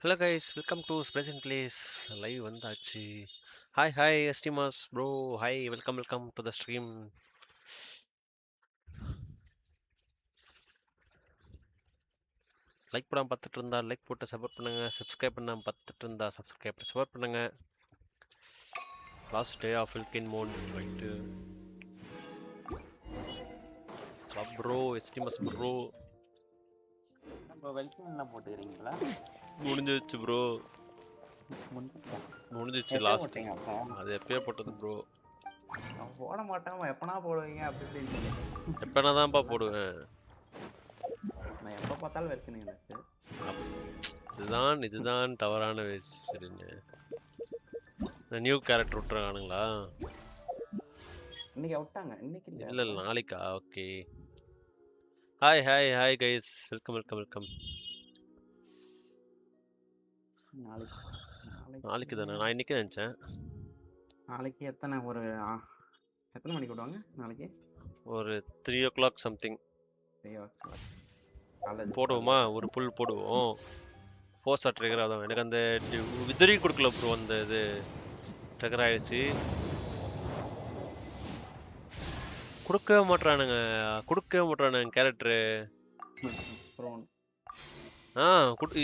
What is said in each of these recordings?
Hello guys, welcome to Spryzen Playz. Live வந்தாச்சு. Hi esteemas bro. Hi, welcome to the stream. Like பண்ணாம பார்த்துட்டு இருந்தா like போட்டு support பண்ணுங்க. சப்ஸ்கிரைப் பண்ணாம பார்த்துட்டு இருந்தா சப்ஸ்கிரைப் பண்ணி சப்போர்ட் பண்ணுங்க. லாஸ்ட் டே ஆஃப் வில்கின் மோன் right. Club bro, esteemas bro. நம்ம வெல்கம் எல்லாம் போட்டுக்கிறீங்களா? முடிஞ்சிருச்சு ப்ரோ. முடிஞ்சிருச்சு எப்போ லாஸ்ட். போட்டீங்க அப்போ? அது எப்பயே போட்டது ப்ரோ. நான் போட மாட்டேன், எப்பனா போடுவீங்க அப்படி இப்படின்னு. எப்பனா தான்ப்பா போடுவேன். நான் எப்போ பார்த்தாலும் வெல்கம் எனக்கு. இதுதான் தவறான விஷயம். நியூ கேரக்டர் விட்டுறானுங்களா? இன்னைக்கு விட்டாங்க, இன்னைக்கு இல்ல நாளைக்கா? ஓகே. Hi guys, welcome. நாளைக்கு தானே? நான் இன்னைக்கு நினைச்சேன். நாளைக்கு எத்தனை மணிக்கு விடுவாங்க நாளைக்கு? ஒரு 3 o'clock சம்திங். 3 o'clock போடுவோமா? ஒரு புல் போடுவோம். ஃபோர்ஸா ட்ரிகர் ஆகும். எனக்கு அந்த விதறி கொடுக்கல ப்ரோ. அந்த இது ட்ரிகர் ஆயிடுச்சு. கொடுக்கவே மாட்டானுங்க கேரக்டரு.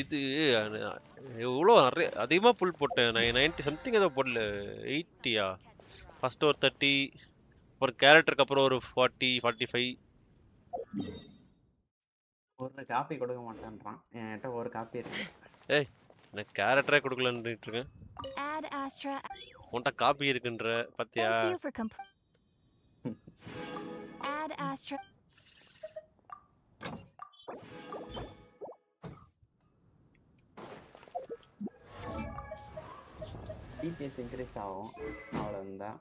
இது எவ்வளோ அதிகமாக புல் போட்டேன். 90 சம்திங் ஏதோ போடல. 80யா? ஃபர்ஸ்ட் ஒரு 30, ஒரு கேரக்டருக்கு அப்புறம் ஒரு 40, 45. ஒரு காப்பி கொடுக்க மாட்டேன்றான். என்கிட்ட ஒரு காப்பி இருக்கு. ஏய், நான் கேரக்டரே கொடுக்கலன்னு இருக்கேன். உன்கிட்ட காப்பி இருக்குன்ற பாத்தியா? டிபிஎஸ் இன்க்ரீஸ் ஆகும், அவ்வளோதான்.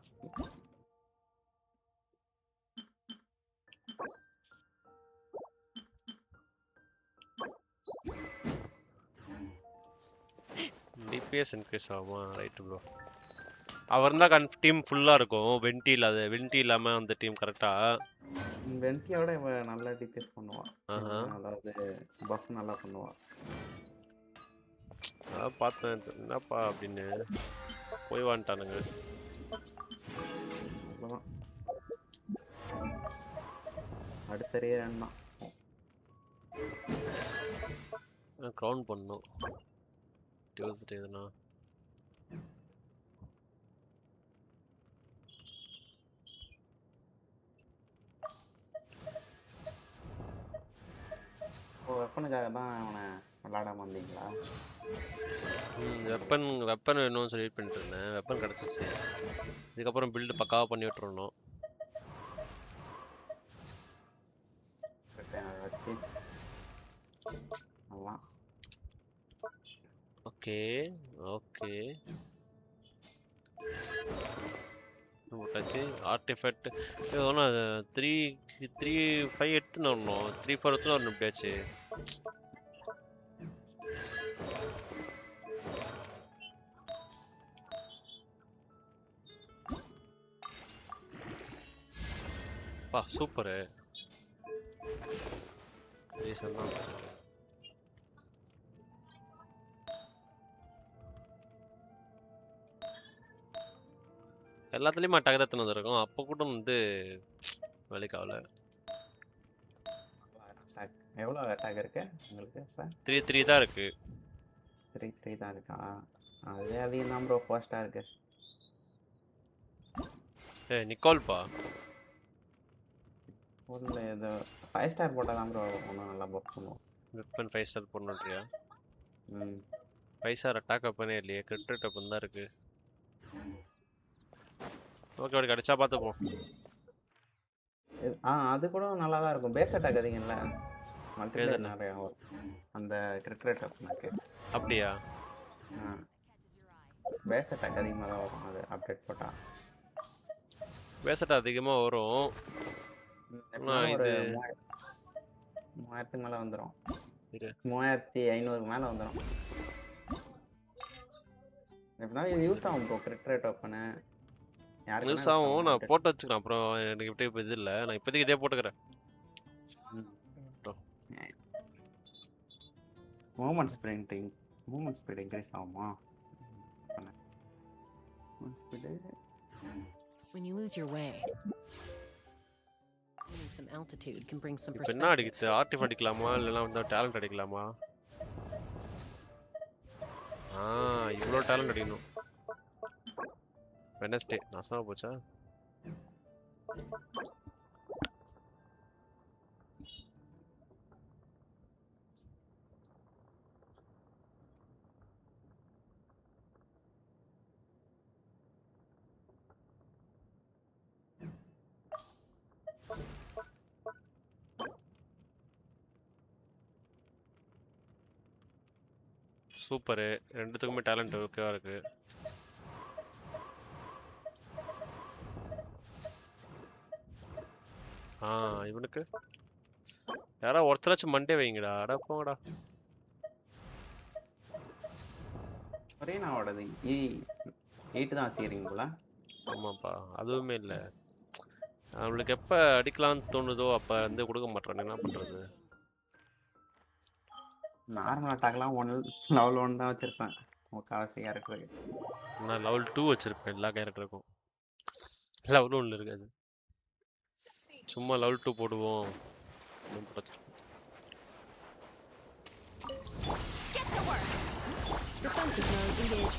டிபிஎஸ் இன்க்ரீஸ் ஆகுமா? Right bro. அவர் தான் டீம் ஃபுல்லா இருக்கும். வென்டி இல்லாம அந்த டீம் கரெக்டா? வென்டியோட இவன் நல்லா டிபிஎஸ் பண்ணுவான். அதாவது பஃப் நல்லா பண்ணுவான். அதான் பார்த்தேன், என்னப்பா அப்படின்னு போய் வாண்டானுங்க. அடுத்த ரேன் தான் க்ரௌன் பண்ணணும். டியூஸ்டே தானா? வெப்பனுக்காக தான் அவனை விளாடாம வந்தீங்களா? வெப்பன் வேணும்னு சொல்லி பண்ணிட்டு இருந்தேன். வெப்பன் கிடைச்சிச்சு. இதுக்கப்புறம் பில்டு பக்காவா பண்ணி விட்டுறணும். ஓகே ஆர்டிஃபெக்ட் 3-5 எடுத்துன்னு வரணும். 3-4 எடுத்துன்னு வரணும். எப்படியாச்சு பா. சூப்பரு. எல்லாத்துலயுமே அட்டாக் தான் வந்துருக்கும். அப்ப கூட வேலைக்கு ஆகல. எவ்வளவு அட்டாக் இருக்கு உங்களுக்கு? 3-3 தான் இருக்கு. 3-3 தான் இருக்கா? அதே அதிகம் தான் ப்ரோ. ஃபர்ஸ்டா இருக்கு. நிக்கோல்பா ஒன்ல ஏதோ 5 ஸ்டார் போட்டா தான் ப்ரோ ஒன்னும் நல்லா பஃப் பண்ணுவோம். வெப்பன் 5 ஸ்டார் போடணும்ன்றியா? 5 ஸ்டார் அட்டாக் வெப்பனே இல்லையே. கிரிட் வெப்பன் தான் இருக்கு. ஓகே, கிடைச்சா பார்த்துப்போம். அது கூட நல்லா தான் இருக்கும். பேஸ் அட்டாக் அதிகம்ல, மல்டிப்ளேயர் நிறைய அந்த கிரிட் வெப்பனுக்கு. அப்படியா? பேஸ் அட்டாக் அதிகமாக தான் வரும். அது அப்டேட் போட்டா பேஸ் அட்டாக் அதிகமாக வரும். ஒரு 3000 மேல வந்துடும். 3500 மேல வந்துடும். எப்படினாலும் இது யூஸ் ஆகும் ப்ரோ. கிரிட் வெப்பனு யூஸ் ஆகும். நான் போட்டு வச்சுக்கிறேன். அப்புறம் எனக்கு இப்ப இது இல்லை. நான் இப்போதைக்கு இதே போட்டுக்கிறேன். Moment sprinting movement speed increase ஆகுமா? Movement speed When you lose your way, gaining some altitude can bring some இப்போ என்ன perspective. அடிக்குது? ஆர்டிஃப் அடிக்கலாமா இல்லைன்னா வந்து டேலண்ட் அடிக்கலாமா? இவ்வளோ டேலண்ட் அடிக்கணும். வெனஸ்டே நாசமா போச்சா? சூப்பரு, ரெண்டுத்துக்குமே டேலண்ட் ஓகேவா இருக்கு. இவனுக்கு யாரா ஒருத்தராச்சும் மண்டே வைங்கடா. அடா போங்கடா. ஒரே நான் ஓடது 8 தான் வச்சுக்கிறீங்க போல. ஆமாப்பா, அதுவுமே இல்லை. நம்மளுக்கு எப்போ அடிக்கலாம்னு தோணுதோ அப்போ வந்து கொடுக்க மாட்டேறான். என்ன பண்ணுறது? நார்மல் அட்டாக்லாம் லெவல் 1 தான் வச்சிருப்பேன் முக்கால்வாசி கேரக்டருக்கு. நான் லெவல் 2 வச்சிருப்பேன் எல்லா கேரக்டருக்கும். லெவல் 1 இருக்காது. சும்மா லெவல் 2 போடுவோம். Defensive mode engaged.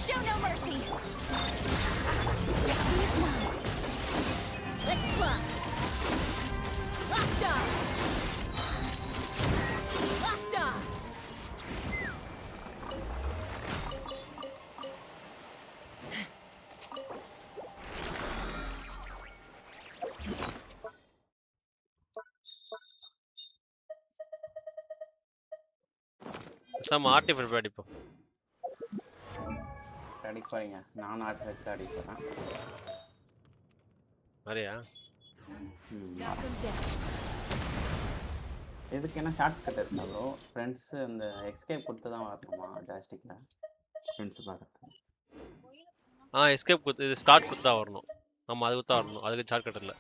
Show no mercy. Let's fly. Locked on. Locked on. நம்ம ஆர்டிஃபைட் அடிப்போம். அடிக்க போறீங்க? நானும் ஆர்டிஃபைட் அடிக்க போறேன். மாதிரியா? இதுக்கு என்ன ஷார்ட் கட் இருக்கா ப்ரோ? ஃப்ரெண்ட்ஸ் அந்த எஸ்கேப் கொடுத்து தான் வரணுமா ஜாஸ்டிக்ல? ஃப்ரெண்ட்ஸ் பார்க்கறது. எஸ்கேப் கொடுத்து இது ஸ்டார்ட் கொடுத்தா வரணும். நம்ம அது கொடுத்தா வரணும். அதுக்கு ஷார்ட் கட் இல்லை.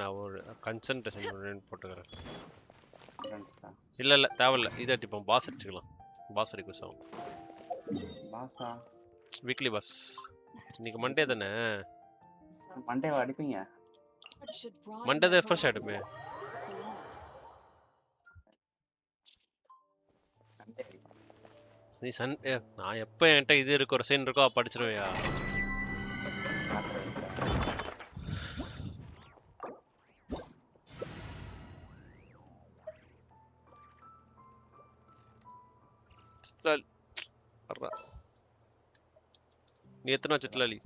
நான் ஒரு கன்சன்ட்ரேஷன் போட்டுக்கிறேன். இல்லை தேவையில்ல. இதை அடிப்போம். பாஸ் அடிச்சுக்கலாம். பாஸ் அடிக்கும் சார். பாஸா? Weekly pass. இன்னைக்கு மண்டே தானே? மண்டேவா அடிப்பீங்க? மண்டே தான் ஃப்ரெஷ் ஆகிடுமே. நீ நான் எப்போ என்கிட்ட இது இருக்கோ ஒரு சைன் இருக்கோ படிச்சிருவையா? நீ எத்தனை சிட்லாலி?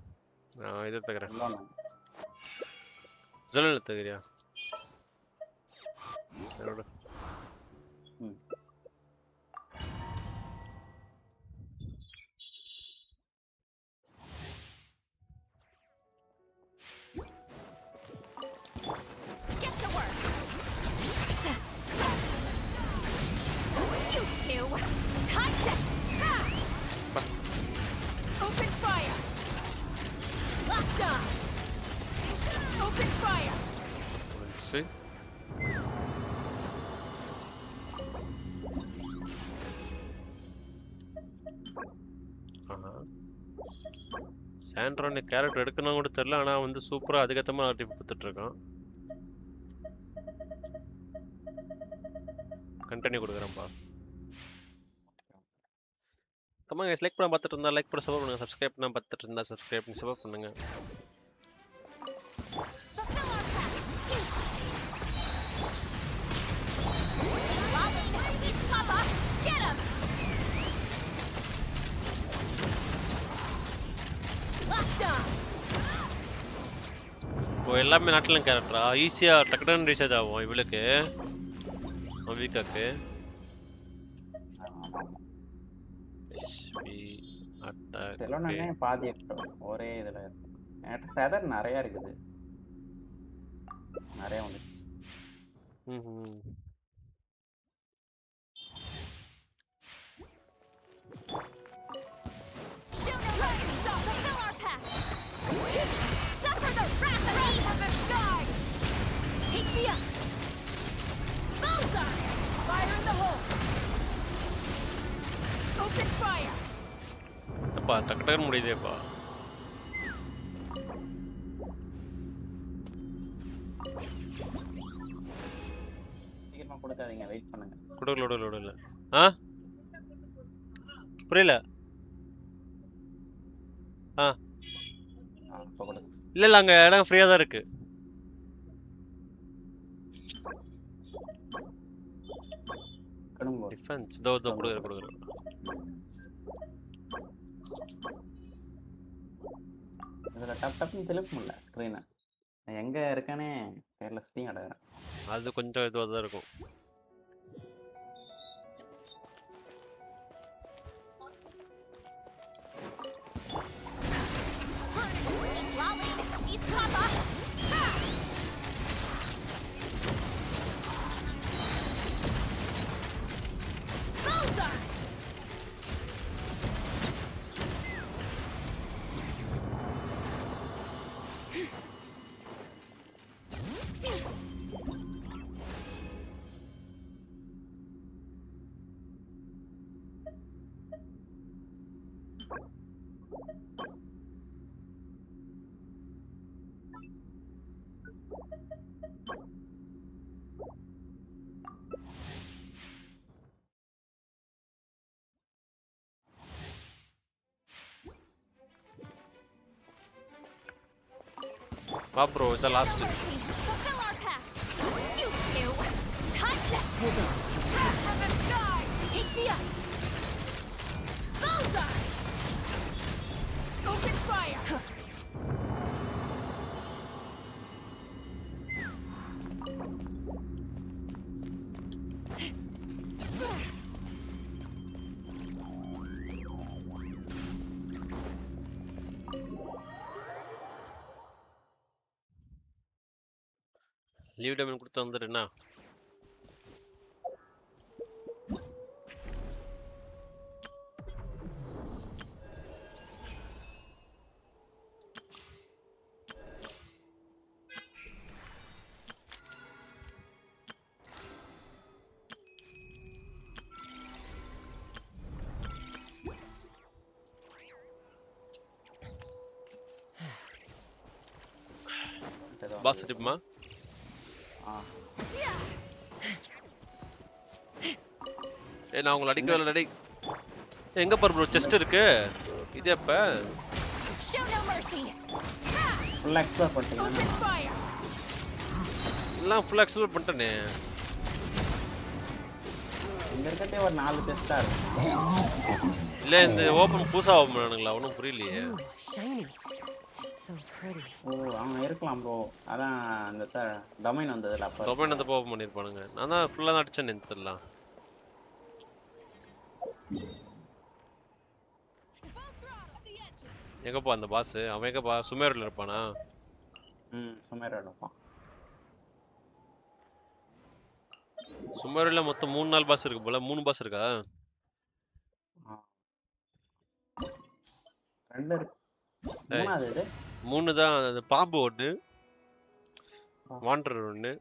நான் இதை தகுறேன். ஜலல் தகுறியா? சரி. Open fire. Locked on. Open fire. Let's see. சாண்ட்ரான கேரக்டர் எடுக்கணும் கூட தெரியல. ஆனா வந்து சூப்பரா அதிகத்தமா ஆர்டிஃப் கொடுத்துட்டு இருக்கான். கண்டினியூ கொடுக்குறேன்ப்பா. கமாங்க லைக் பண்ண பார்த்துட்டு இருந்தா லைக் பண்ண சப்போர்ட் பண்ணுங்க. சப்ஸ்கிரைப் பண்ண பார்த்துட்டு இருந்தா சப்ஸ்கிரைப் பண்ணி சப்போர்ட் பண்ணுங்க. இப்போ எல்லாமே நாட்டிலும் கேரக்டரா ஈஸியா டக்குன்னு ரீசார்ஜ் ஆகும். இவளுக்கு வீக்காக்கு ஆமா ஹெச்பி அட்டாக் செலோனே பாதி ஒரே இதுல இருக்கு என்கிட்ட ஃபெதர் நிறைய இருக்குது நிறைய வந்துச்சு Show no mercy! Fulfill our path! Suffer the wrath of the sky! Take me up! Bullseye! Fire in the hole! Open fire! அப்பா டக்கு டக்குன்னு முடியுதேப்பா. சீக்கிரமா கொடுக்காதீங்க வெயிட் பண்ணுங்க. கொடுக்கல. ஆ புரியல. இப்போ கொடுங்க. இல்ல அங்க இடம் ஃப்ரீயா தான் இருக்கு. கொடுங்க. டிஃபென்ஸ் தோ கொடுக்குறேன். இதுல டப்னு திருப்ப முடியல ஸ்க்ரீனை. எங்க இருக்கானே தெரியல ஸ்க்ரீன் அடகுறேன். அது கொஞ்சம் இதுவா தான் இருக்கும். வா ப்ரோ இத last. Fulfill our path! You two! Time to hold on! Wrath of the sky! Take me up! Bullseye! Open fire! Leave time கொடுத்து வந்துடுனா. பாஸ் டிப்மா. நான் உங்களை அடிக்கவே இல்லை. எங்க பாரு ப்ரோ செஸ்ட் இருக்கு. இது எப்ப ஃபுல்லா எக்ஸ்ப்ளோர் பண்ணிட்டீங்க? எல்லாம் ஃபுல்லா எக்ஸ்ப்ளோர் பண்ணிட்டேனே. இங்க இருக்கதே ஒரு 4 செஸ்டா இருக்கு. இல்ல இந்த ஓபன் புதுசா ஓபன் பண்ணானுங்களா? ஒன்றும் புரியலையே. Shiny. It's so pretty. அவங்க இருக்கலாம் ப்ரோ. அதான் அந்த டொமைன் வந்ததுல அப்ப. டொமைன் வந்து ஓபன் பண்ணிருப்பானுங்க. நான் தான் ஃபுல்லா தான் அடிச்சேன் நின்னுடலாம். எங்கப்பா அந்த பாஸ்? அவன் எங்கப்பா? சுமேர்ல இருப்பானா? சுமேர்ல இருப்பான். சுமேர்ல மொத்தம் 3-4 பாஸ் இருக்கு போல. 3 பாஸ் இருக்கா? 2 இருக்கு. மூணாவது இது 3 தான். அந்த பாம்பு ஒண்ணு, வாண்டர் ஒண்ணு,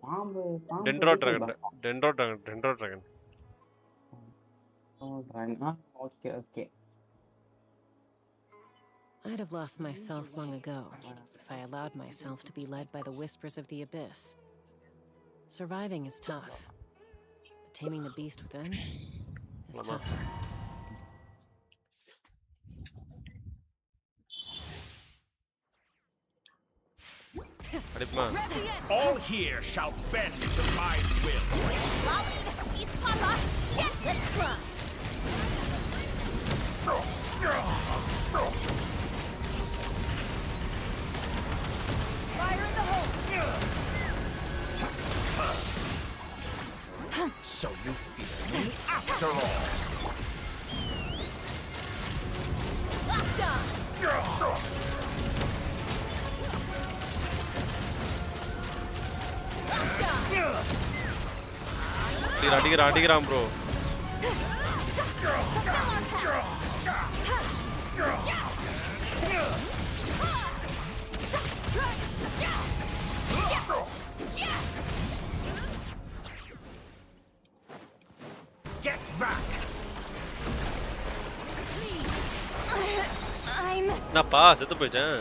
பாம்பு dendro dragon. Okay okay. I'd have lost myself long ago if I allowed myself to be led by the whispers of the abyss. Surviving is tough, but taming the beast within is tougher. All here shall bend to my will. Yes, let's try! Fire in the hole! அடிக்கிறான் bro. Get back. I'm என்னப்பா செத்து போயிட்டேன்.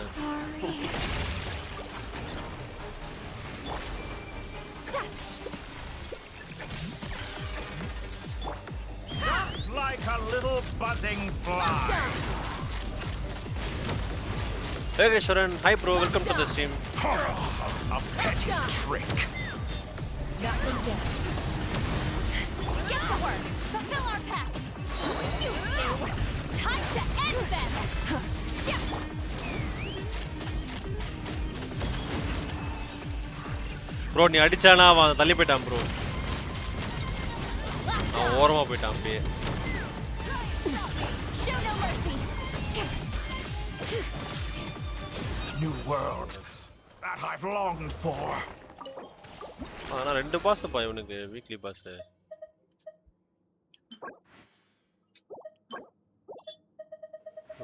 sorry. Like a little buzzing fly. Hey Sharan, hi bro, welcome to the stream. A petty trick. Nothing yet. Get to work. Fulfill our pact. You two. Time to end them. Bro நீ அடிச்சானா அவன் தள்ளி போயிட்டான் bro. அவன் ஓரமா போயிட்டான் அப்படியே. Show no mercy. New world that I've longed for. ஆனா 2 pass பா இவனுக்கு வீக்லி பாஸ்.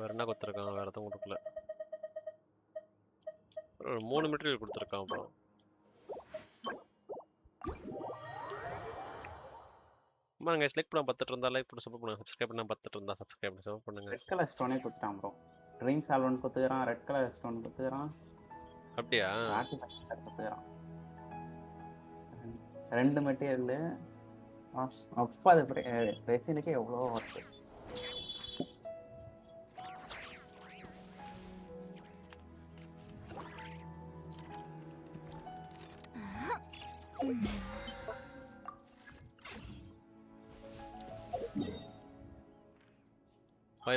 வேற என்ன கொடுத்திருக்கான்? வேற எதுவும் கொடுக்கல. 3 மெட்டீரியல் கொடுத்திருக்கான் ப்ரோ. நீங்க செலக்ட் பண்ண பார்த்துட்டு இருந்தா லைக் பண்ணி சப்போர்ட் பண்ணுங்க. சப்ஸ்கிரைப் பண்ண பார்த்துட்டு இருந்தா சப்ஸ்கிரைப் பண்ணி சப்போர்ட் பண்ணுங்க. ரெட் கலர் ஸ்டோனே கொடுத்துட்டான் ப்ரோ. ட்ரீம் சால்வன் கொடுத்துக்கிறான், ரெட் கலர் ஸ்டோன் கொடுத்துக்கிறான். அப்படியா? ராக்கி கொடுத்துக்கிறான். 2 மெட்டீரியல். அப்பா அது பிரச்சனைக்கே எவ்வளோ வருது.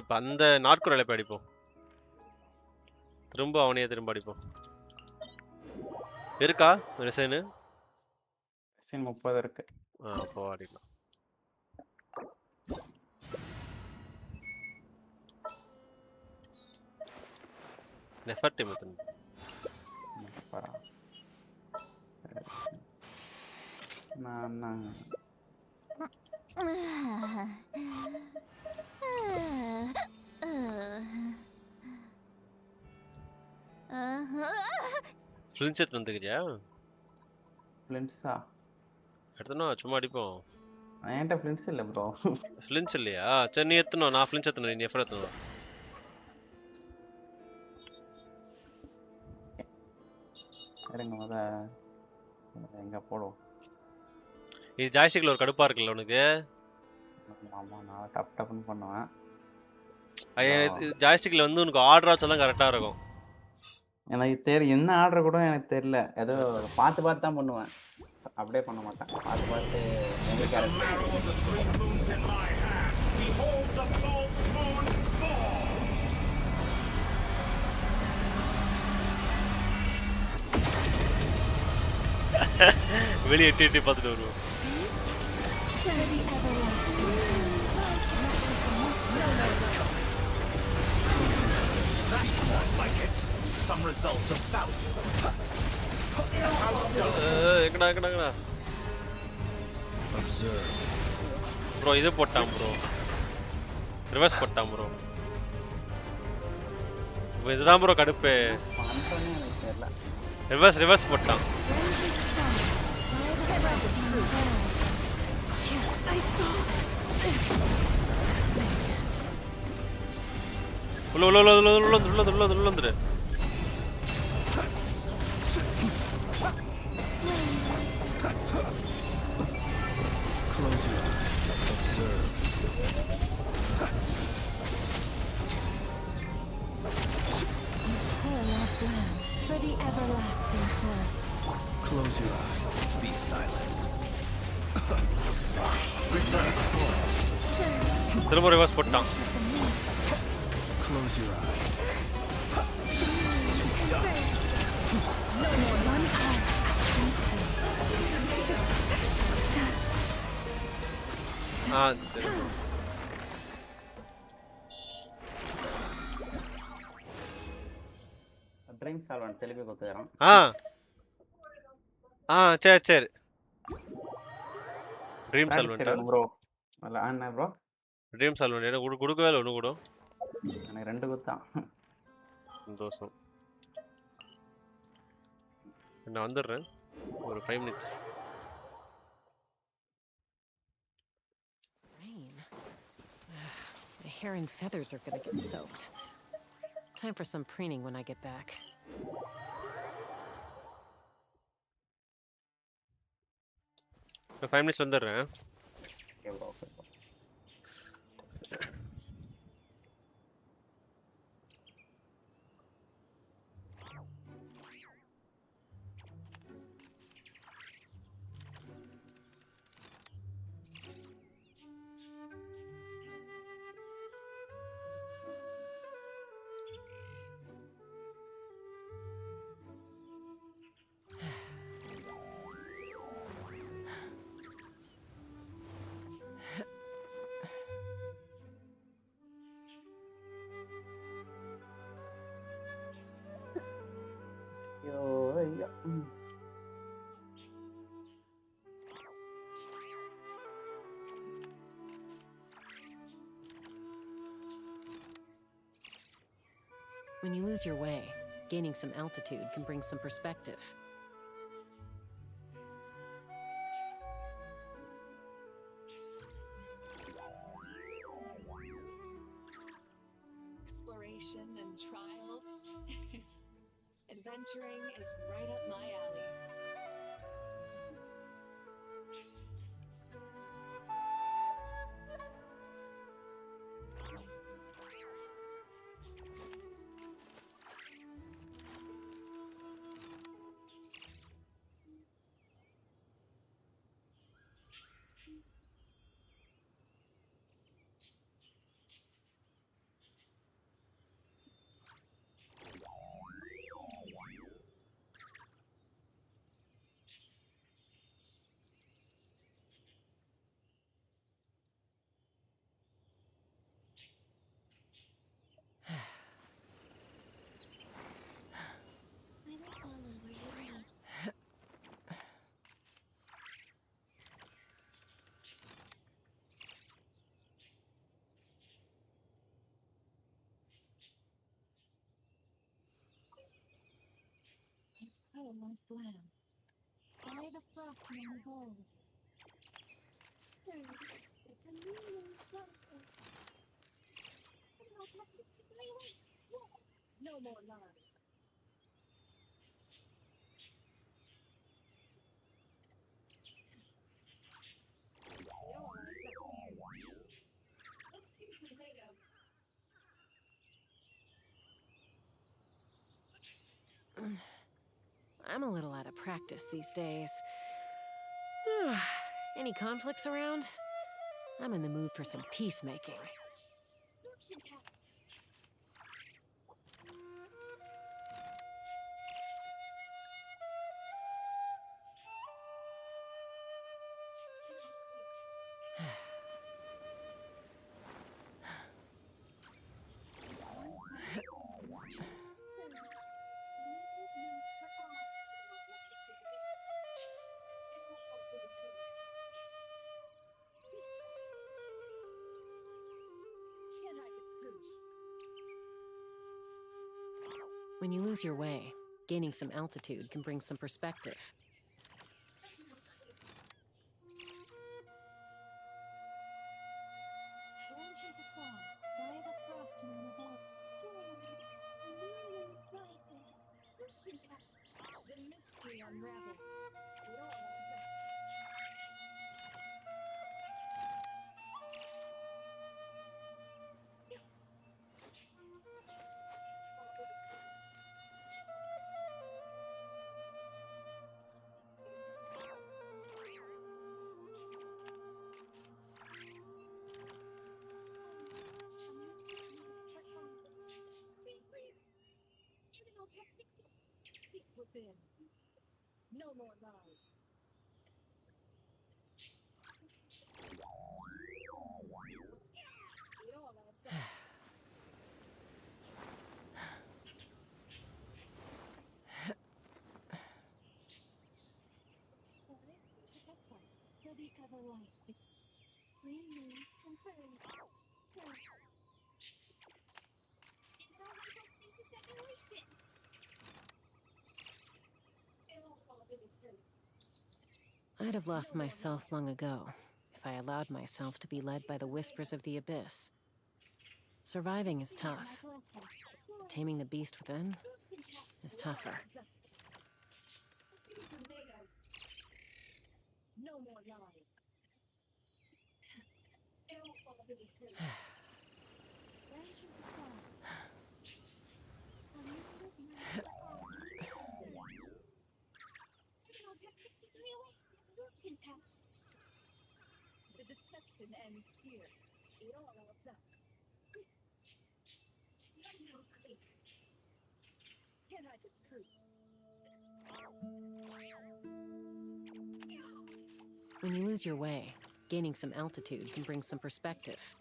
இப்ப அந்த நாட்குறளை அடிப்போம். திரும்ப அவனையே திரும்ப அடிப்போம். இருக்கா ரிசைன்? ரிசைன் 30 இருக்கு. அப்போ அடிக்கலாம். நெஃபர்ட் மெத்தட். நான் ஃப்ளின்ஸ் எடுத்து வந்துக்கிறியா? ஃப்ளின்ஸா? எடுத்துனா சும்மா அடிப்போம். என்கிட்ட ஃப்ளின்ஸ் இல்லை ப்ரோ. ஃப்ளின்ஸ் இல்லையா? சரி நீ எத்தணும், நான் ஃப்ளின்ஸ் எத்தணும், நீ எஃபர் எத்தணும். இருங்க முத எங்க போடுவோம். இது ஜாய்ஸ்டிக்ல ஒரு கடுப்பா இருக்குல்ல உனக்கு? ஆமா நான் டப் டப்னு பண்ணுவேன். ஜாய்ஸ்டிக்ல வந்து உனக்கு ஆர்டரா சொல்ல கரெக்டா இருக்கும். எனக்கு தெரியும் என்ன ஆர்டர் கூட எனக்கு தெரியல. ஏதோ பார்த்து பார்த்து தான் பண்ணுவேன். அப்படியே பண்ண மாட்டேன். பார்த்து பார்த்து எங்க கேரக்டர் வெளியே எட்டி பார்த்துட்டு வருவோம். Some results of value. எங்கடா ப்ரோ இது போட்டான் ப்ரோ. ரிவர்ஸ் போட்டான் ப்ரோ. இதுதான் ப்ரோ கடுப்பு. ரிவர்ஸ் போட்டான். உள்ள வந்துரு. For the everlasting forest. Close your eyes. Be silent. திரும்ப ரிவர்ஸ் போட்டான். Close your eyes. சரி. ட்ரீம் சால்வன் தெளிவு கொடுத்துக்கிறான். சரி డ్రీమ్ ప్రాక్టీస్ సాల్వెంటా చేయలేను బ్రో అలా అన్నా బ్రో డ్రీమ్ సాల్వెంట్ ఏదో గుడుకువేలా ఒను కూడా எனக்கு 2 குத்தான் சந்தோஷம் நான் வந்துடுறேன் ஒரு 5 minutes Rain. My hair and feathers are gonna get soaked. Time for some preening when I get back. நான் 5 minutes வந்துடுறேன் ஓகே ப்ரோ ஓகே ப்ரோ ஐயோ ஐயோ When you lose your way, gaining some altitude can bring some perspective. Exploration and trials. Adventuring is right up my alley. I will follow where you lead. Almost lamb. By the frost and the gold. It's a million chances. No more lies. I'm a little out of practice these days. Any conflicts around? I'm in the mood for some peacemaking. When you lose your way, gaining some altitude can bring some perspective. Launch into song. By the frost and the gold. A million rising. The mystery unravels. Within. No more lies. It all adds up. Protect us. They'll be everlasting. Remains confirmed. Third. It always has to be separation. It'll all be the truth. I'd have lost myself long ago if I allowed myself to be led by the whispers of the abyss. Surviving is tough, but taming the beast within is tougher. No more lies. It'll all be the truth. Branch of the sun. A new midnight search. Criminal techniques real absorption test. The deception ends here. It all adds up. No clue. Can I just prove? When you lose your way, gaining some altitude can bring some perspective.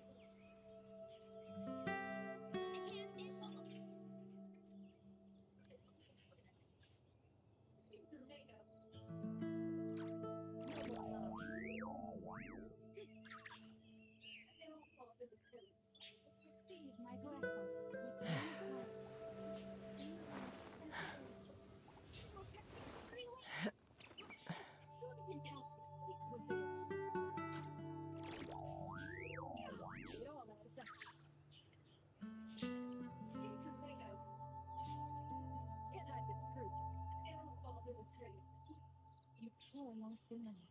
Lost in money.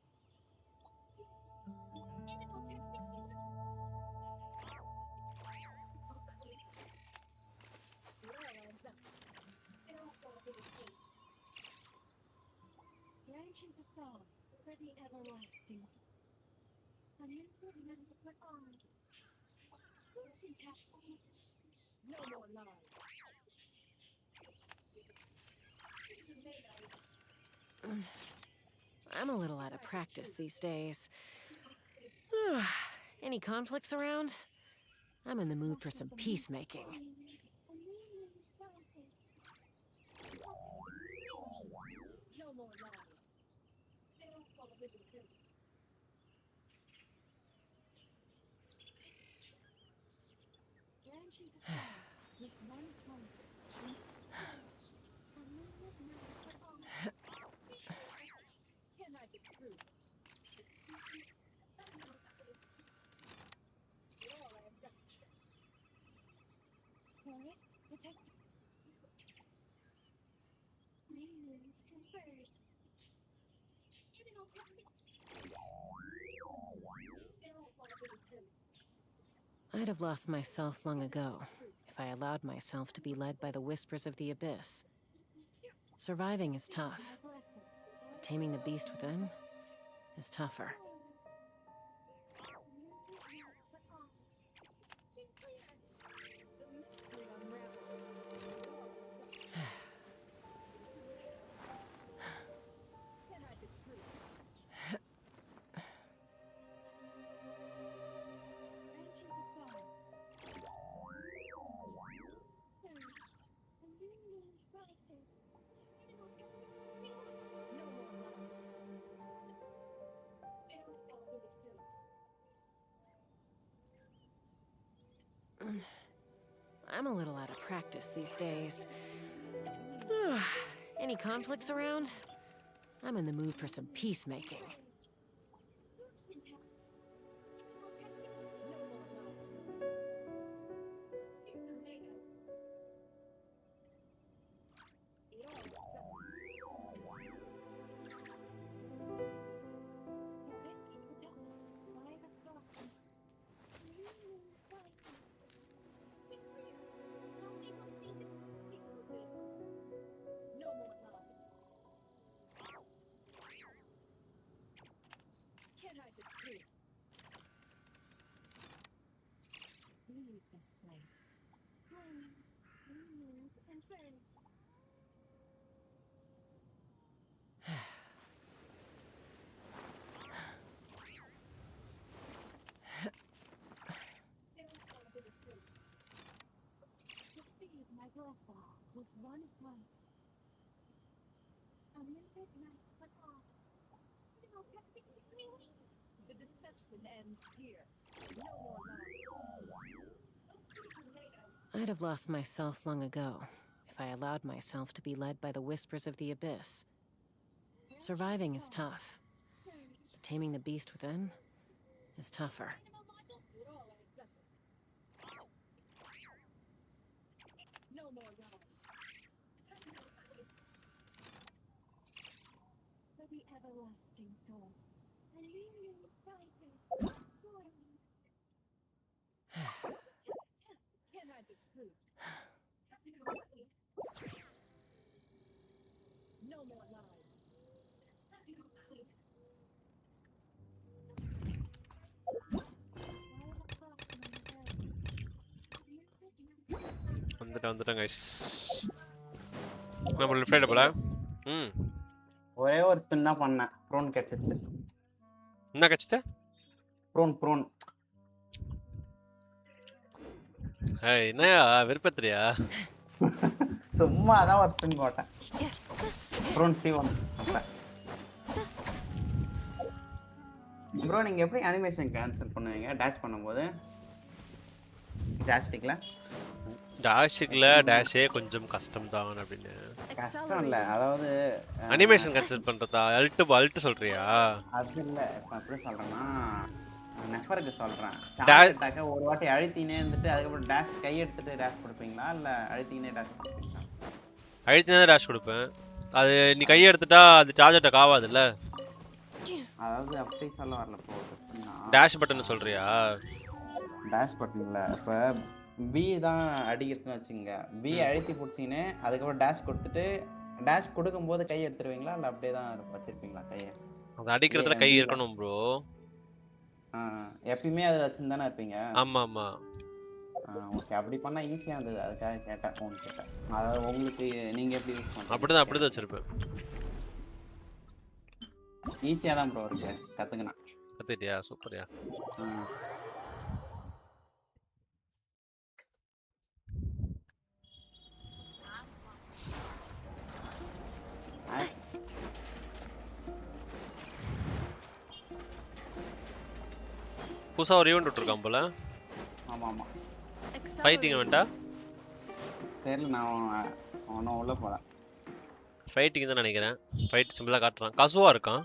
Branches a song for the everlasting. An improvement for all. Fortune test. No more lies. I'm a little out of practice these days. Any conflicts around? I'm in the mood for some peacemaking. No more lies. They don't follow the truth. Branching the sun with one point. A new midnight for all. Can I be true? It all adds up. Forest protected. Remains converged. Criminal technique. They don't follow the truth. I'd have lost myself long ago if I allowed myself to be led by the whispers of the abyss. Surviving is tough, but taming the beast within is tougher. I'm a little out of practice these days. Any conflicts around? I'm in the mood for some peacemaking. Leave this place. Home, humans, and friends. Receive my blessing with one point. A mythic night for all. Criminal techniques real The deception ends here. No more lies. I'd have lost myself long ago if I allowed myself to be led by the whispers of the abyss. Surviving is tough, but taming the beast within is tougher. No more lies. For the everlasting thought. And million prizes. Cannot be proved. No more lies. வந்துட்டேன் guys. நம்ம left side போல. ஒரே ஒரு spin தான் பண்ணேன், prone கிடைச்சிச்சு. என்ன கச்சிட்ட? Prone. ஏய் என்னயா வெறுப்பேத்துறியா? சும்மா தான் ஒரு ஸ்பின் போட்டேன். Prone C1. ப்ரோ நீங்க எப்படி அனிமேஷன் கேன்சல் பண்ணுவீங்க டேஷ் பண்ணும்போது? டாஷிக்ல டேஷே கொஞ்சம் கஷ்டம் தான் அப்படின்னு. கஷ்டம் இல்ல, அதாவது அனிமேஷன் கேன்சல் பண்றதா? அல்ட் சொல்றியா? அது இல்ல, இப்ப எப்படி சொல்றேன்னா நெஃபருக்கு சொல்றேன். டாஷ் ஒரு வாட்டி அழுத்தினே இருந்துட்டு அதுக்கப்புறம் டேஷ் கை எடுத்துட்டு டேஷ் கொடுப்பீங்களா இல்ல அழுத்தினே டேஷ் கொடுப்பீங்களா? அழுத்தினே டேஷ் கொடுப்பேன். அது நீ கை எடுத்துட்டா அது சார்ஜ் அட்டாக் ஆகாதுல்ல. அதாவது அப்படி சொல்ல வரல ப்ரோ. டேஷ் பட்டன் சொல்றியா? டேஷ் பட்டன் இல்ல, இப்ப பி தான் அடிக்கிறதுன்னு வச்சுங்க. பி அழுத்தி பிடிச்சிங்கன்னு அதுக்கப்புறம் டேஷ் கொடுத்துட்டு டேஷ் கொடுக்கும்போது கை எடுத்துருவீங்களா இல்ல அப்படியே தான் வச்சிருப்பீங்களா கையை? அது அடிக்கிறதுல கை இருக்கணும் ப்ரோ. எப்பயுமே அதை வச்சுன்னு தானே இருப்பீங்க? ஆமா ஆமா. ஓகே, அப்படி பண்ணா ஈஸியா இருந்தது, அதுக்காக கேட்டேன் உங்ககிட்ட. அதாவது உங்களுக்கு நீங்க எப்படி யூஸ் பண்ணுங்க? அப்படிதான் வச்சிருப்பேன். ஈஸியா தான் ப்ரோ இருக்கு, கத்துக்கணும். கத்துக்கிட்டியா? சூப்பர்யா. புதுசா ஒரு ஈவென்ட் விட்டுருக்கான் போல. ஆமா. ஃபைட்டிங் ஈவென்ட்டா? தெரியல, நான் அவன உள்ள போல. ஃபைட்டிங் தான் நினைக்கிறேன். ஃபைட் சிம்பிளா காட்டுறான். கசுவா இருக்கான்.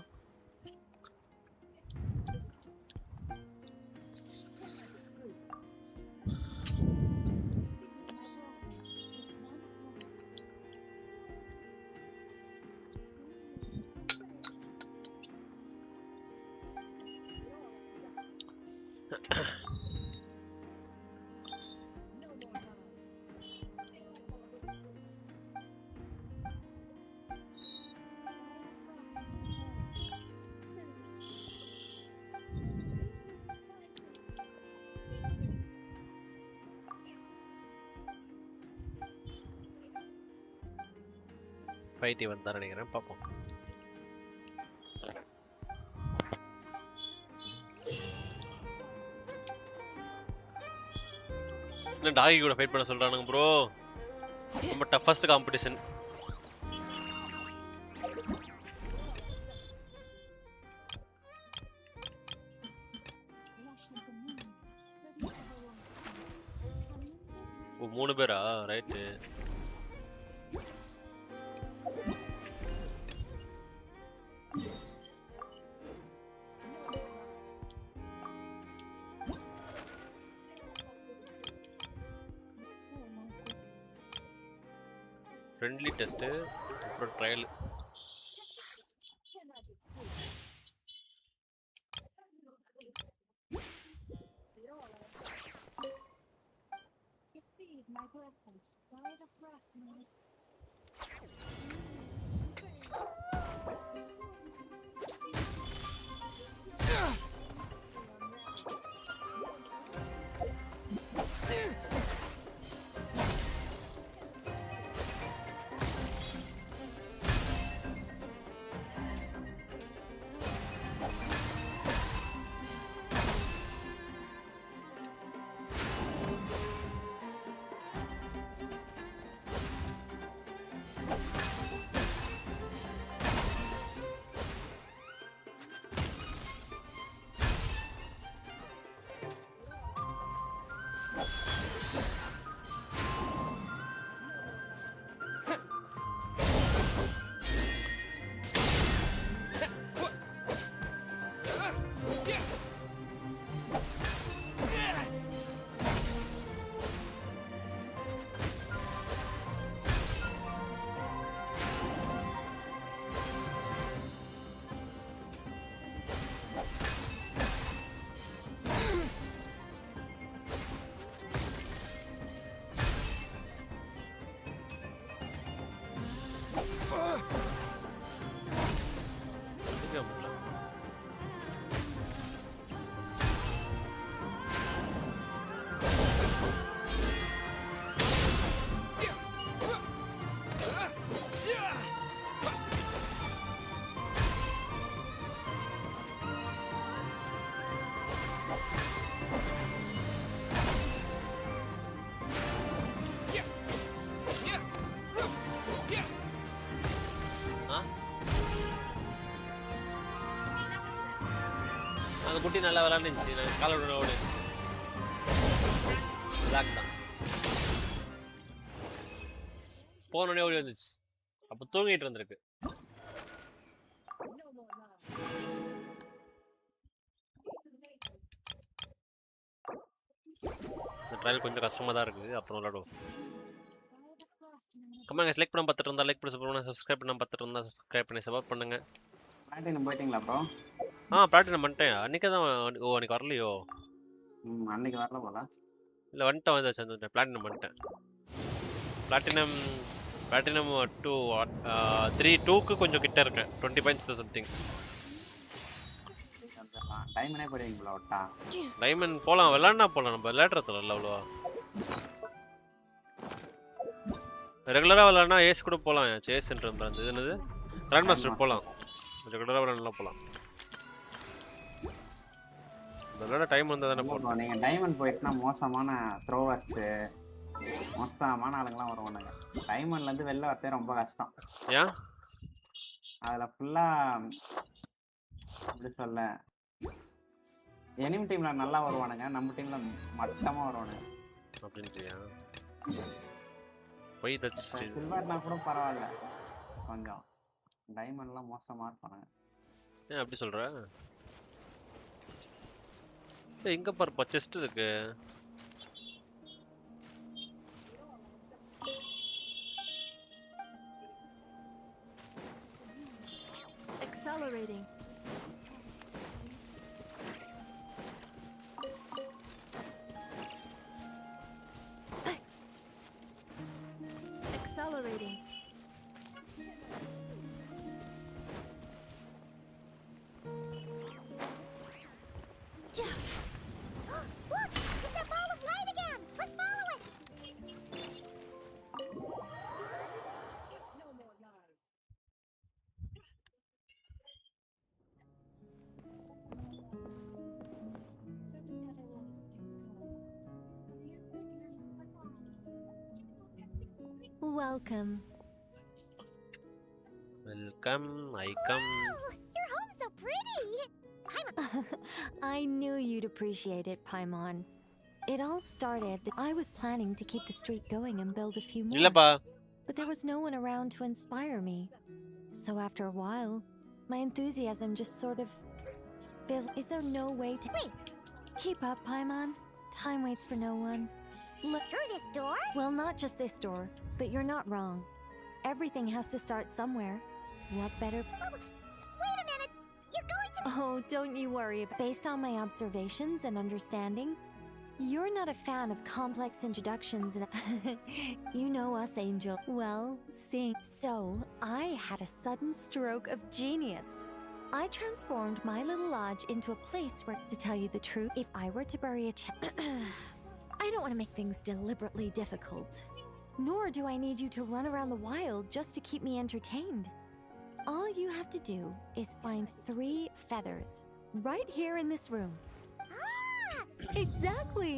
ஃபைட் ஈவென்ட் தான் நினைக்கிறேன், பாப்போம். என்ன டாகி கூட ஃபைட் பண்ண சொல்றானுங்க ப்ரோ. ரொம்ப டஃபஸ்ட் காம்படிஷன். ஓ 3 பேரா? ரைட். ஃப்ரெண்ட்லி டெஸ்ட், அப்புறம் ட்ரையல். குட்டி நல்லா விளையாண்டுச்சு. நான் கால விட ஓடு பிளாக் தான் போனோடனே ஓடி வந்துச்சு. அப்ப தூங்கிட்டு வந்திருக்கு. இந்த ட்ரையல் கொஞ்சம் கஷ்டமா தான் இருக்கு. அப்புறம் விளையாடுவோம். கமெண்ட் லைக் பண்ண பார்த்துட்டு இருந்தா லைக் பண்ணி சப்போர்ட் பண்ணுங்க. சப்ஸ்கிரைப் பண்ண பார்த்துட்டு இருந்தா சப்ஸ்கிரைப் பண்ணி சப்போர்ட் பண்ணுங்க. பிளாட்டினம் போயிட்டீங்களா ப்ரோ? பிளாட்டினம் பண்ணிட்டேன். அன்னைக்கே தான். அன்னைக்கு வரலையோ? அன்னைக்கு வரல போல. இல்லை வந்துட்டேன் வந்துட்டேன். பிளாட்டினம் பண்ணிட்டேன். பிளாட்டினம் 2 3-2க்கு கொஞ்சம் கிட்ட இருக்கேன். 20 பாயிண்ட்ஸ் சம்திங். டைமண்டே போடுவீங்களா ஒட்டா? டைமண்ட் போலாம், விளையாடுனா போலாம். நம்ம விளையாடுறதுல இல்லை அவ்வளோவா. ரெகுலராக விளையாடுனா ஏஸ் கூட போகலாம். சேஸ்ன்ற இது என்னது கிராண்ட் மாஸ்டர் போகலாம். ரெகுலராக விளையாடலாம் போகலாம். விளையாட டைம் வந்தால் தானே போகணும். நீங்கள் டைமண்ட் போயிட்டுனா மோசமான த்ரோவர்ஸு மோசமான ஆளுங்களாம் வருவானுங்க. டைமண்ட்லேருந்து வெளில வரதே ரொம்ப கஷ்டம். ஏன்? அதில் ஃபுல்லாக எப்படி சொல்ல, எனிமி டீமில் நல்லா வருவானுங்க, நம்ம டீமில் மட்டமாக வருவானுங்க. அப்படின்றியா? போய் தச்சு சில்வர்னா கூட பரவாயில்ல, கொஞ்சம் டைமண்ட்லாம் மோசமாக இருப்பானுங்க. ஏன் அப்படி சொல்ற? எங்க பாரு செஸ்ட் இருக்கு. Accelerating. Accelerating. Look! It's that ball of light again! Let's follow it! No more lies. Welcome. Welcome. I come. Your home's so pretty! I knew you'd appreciate it, Paimon. It all started that I was planning to keep the streak going and build a few more. இல்லப்பா. But there was no one around to inspire me. So after a while, my enthusiasm just sort of feels... Is there no way to... Wait! Keep up, Paimon. Time waits for no one. Look... Through this door? Well, not just this door, but you're not wrong. Everything has to start somewhere. What better... wait a minute! You're going to... Oh, don't you worry. Based on my observations and understanding, you're not a fan of complex introductions and... You know us, Angel. Well, sing. So, I had a sudden stroke of genius. I transformed my little lodge into a place where, to tell you the truth, if I were to bury a I don't want to make things deliberately difficult. Nor do I need you to run around the wild just to keep me entertained. All you have to do is find 3 feathers right here in this room. Ah! Exactly!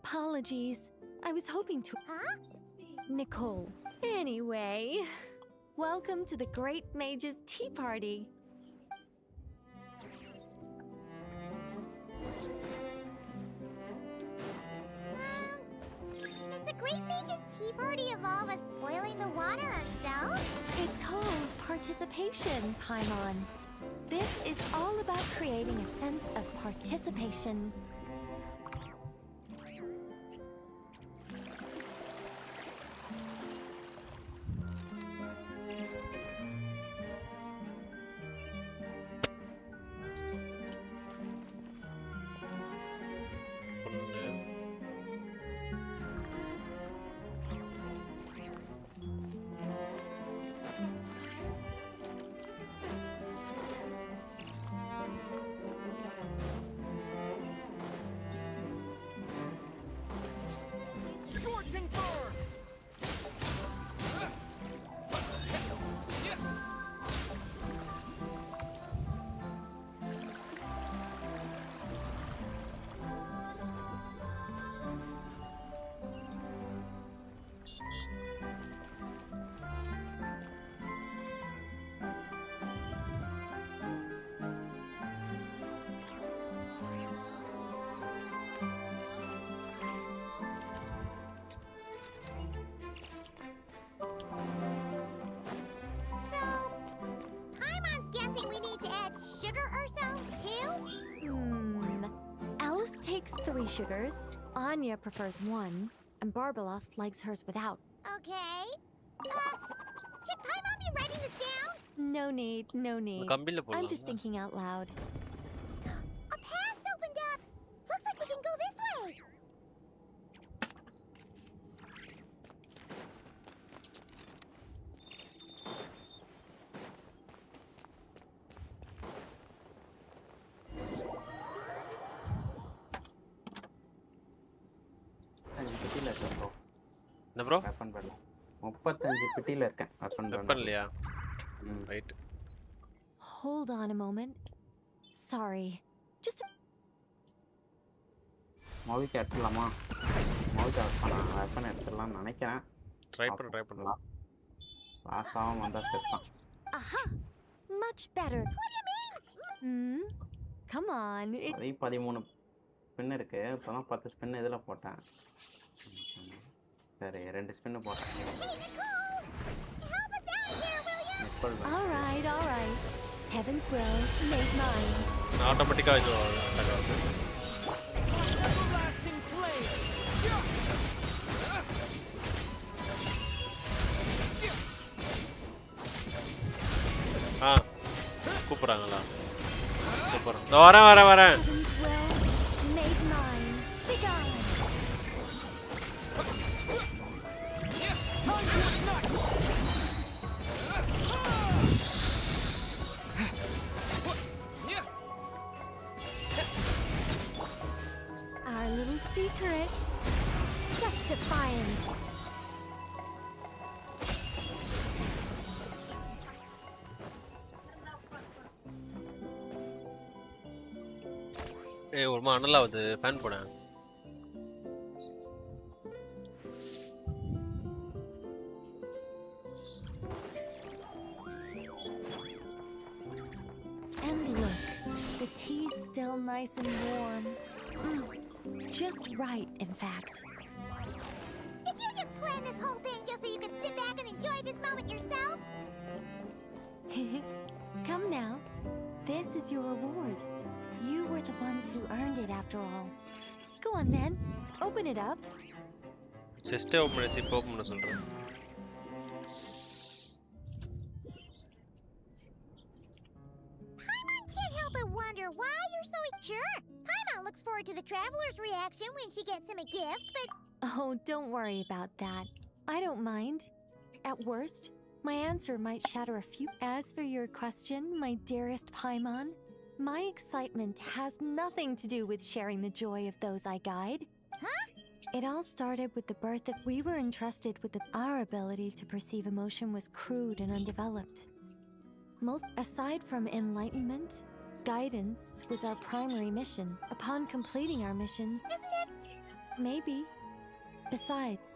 Apologies. I was hoping to... Huh? Nicole. Anyway, welcome to the Great Mage's Tea Party. Does the Great Mage's Tea Party involve us boiling the water ourselves? It's called participation, Paimon. This is all about creating a sense of participation. sugar ourselves too? Alice takes 3 sugars, Anya prefers 1, and Barbalov likes hers without. Okay. Should Paimon be writing this down? No need, no need. கம்பில I'm போடலாம். just thinking out loud. A path's opened up. Looks like we can go this way. பெட்டியில் இருக்கேன் bro. என்ன bro? Weapon பண்ணல. 35 பெட்டியில் இருக்கேன் weapon weapon இல்லையா? Right. Hold on a moment. Sorry. Just a... மொவிக்கு எடுத்துடலாமா? மொவிக்கு எடுத்துலாம். வெப்பன் எடுத்துடலாம்னு நினைக்கிறேன். ட்ரை பண்ணலாம். லாஸ்ட் ஆகும் வந்தால் செத்தான். Aha! Much better. What do you mean? Come on. 13 spin இருக்கு. இப்போதான் 10 ஸ்பின் இதில் போட்டேன். சரி 2 ஸ்பின் போட்டேன். All right. Heaven's will made mine. ஆட்டோமேட்டிக்கா இது அட்டாக் ஆகுது. Everlasting Playz. கூப்பிடுறாங்களா? சூப்பர். நான் வரேன். Heaven's will made mine. Be gone. Our little secret. Such defiance. ஒரு அனலா வந்து ஃபேன் போட. And look, the tea's still nice and warm. Just right, in fact. Did you just plan this whole thing just so you could sit back and enjoy this moment yourself? Come now. This is your reward. You were the ones who earned it after all. Go on then. Open it up. செஸ்டே open பண்ணி இப்போ open பண்ண சொல்றேன். Paimon can't help but wonder why you're so sure. Paimon looks forward to the traveler's reaction when she gets him a gift, but Oh, don't worry about that. I don't mind. At worst, my answer might shatter a few. As for your question, my dearest Paimon, my excitement has nothing to do with sharing the joy of those I guide. Huh? It all started with the birth that we were entrusted with our ability to perceive emotion was crude and undeveloped. Aside from enlightenment, guidance was our primary mission. Upon completing our missions, isn't it? Maybe. Besides,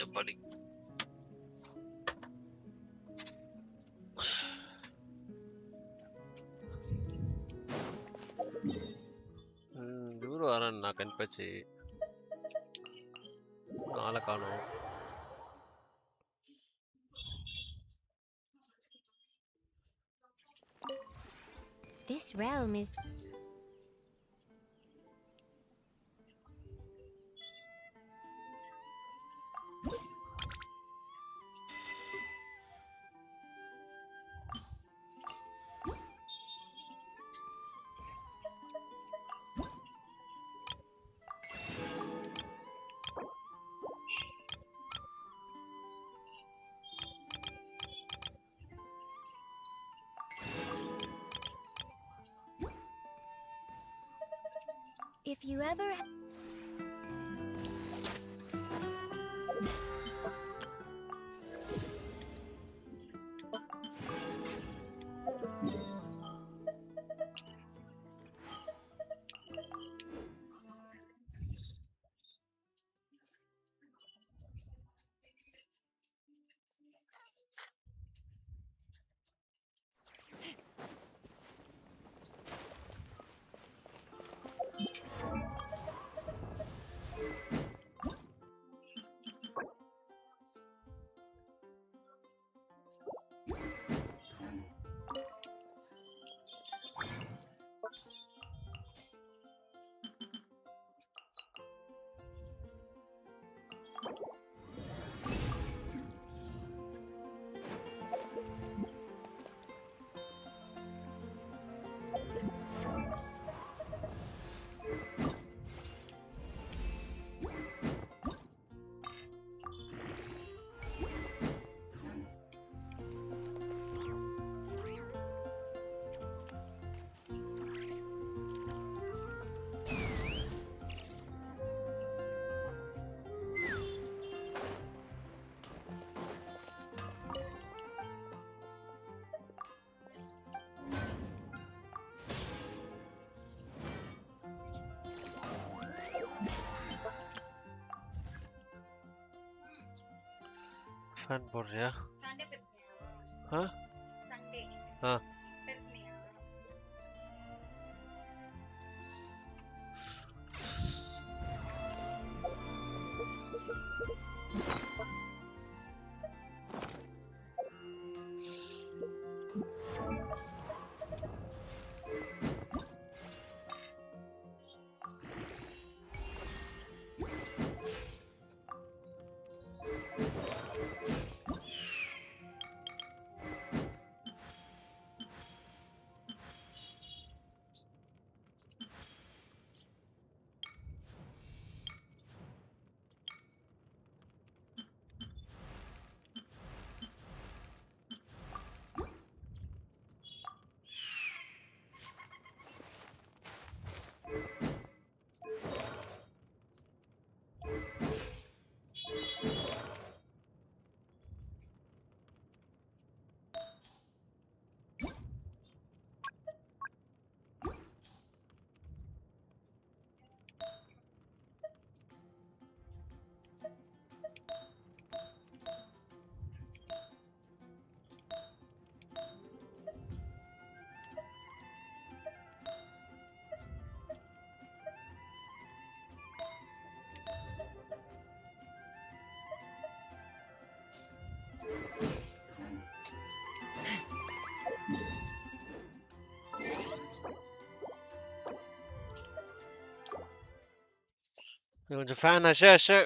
எப்படி இவரு வரேன் நான் கண்பச்சு நாளை காணும். This realm is if you ever fan போடுறியா? Sunday பெருமையா? ஆ Sunday ஆ பெருமையா? கொஞ்சம் ஃபேன் அஷே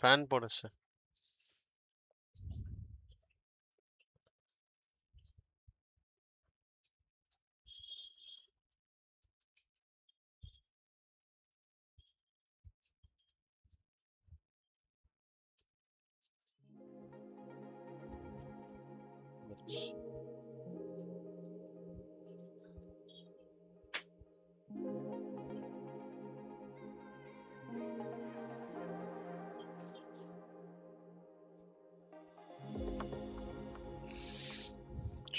ஃபேன் போடு அஷே.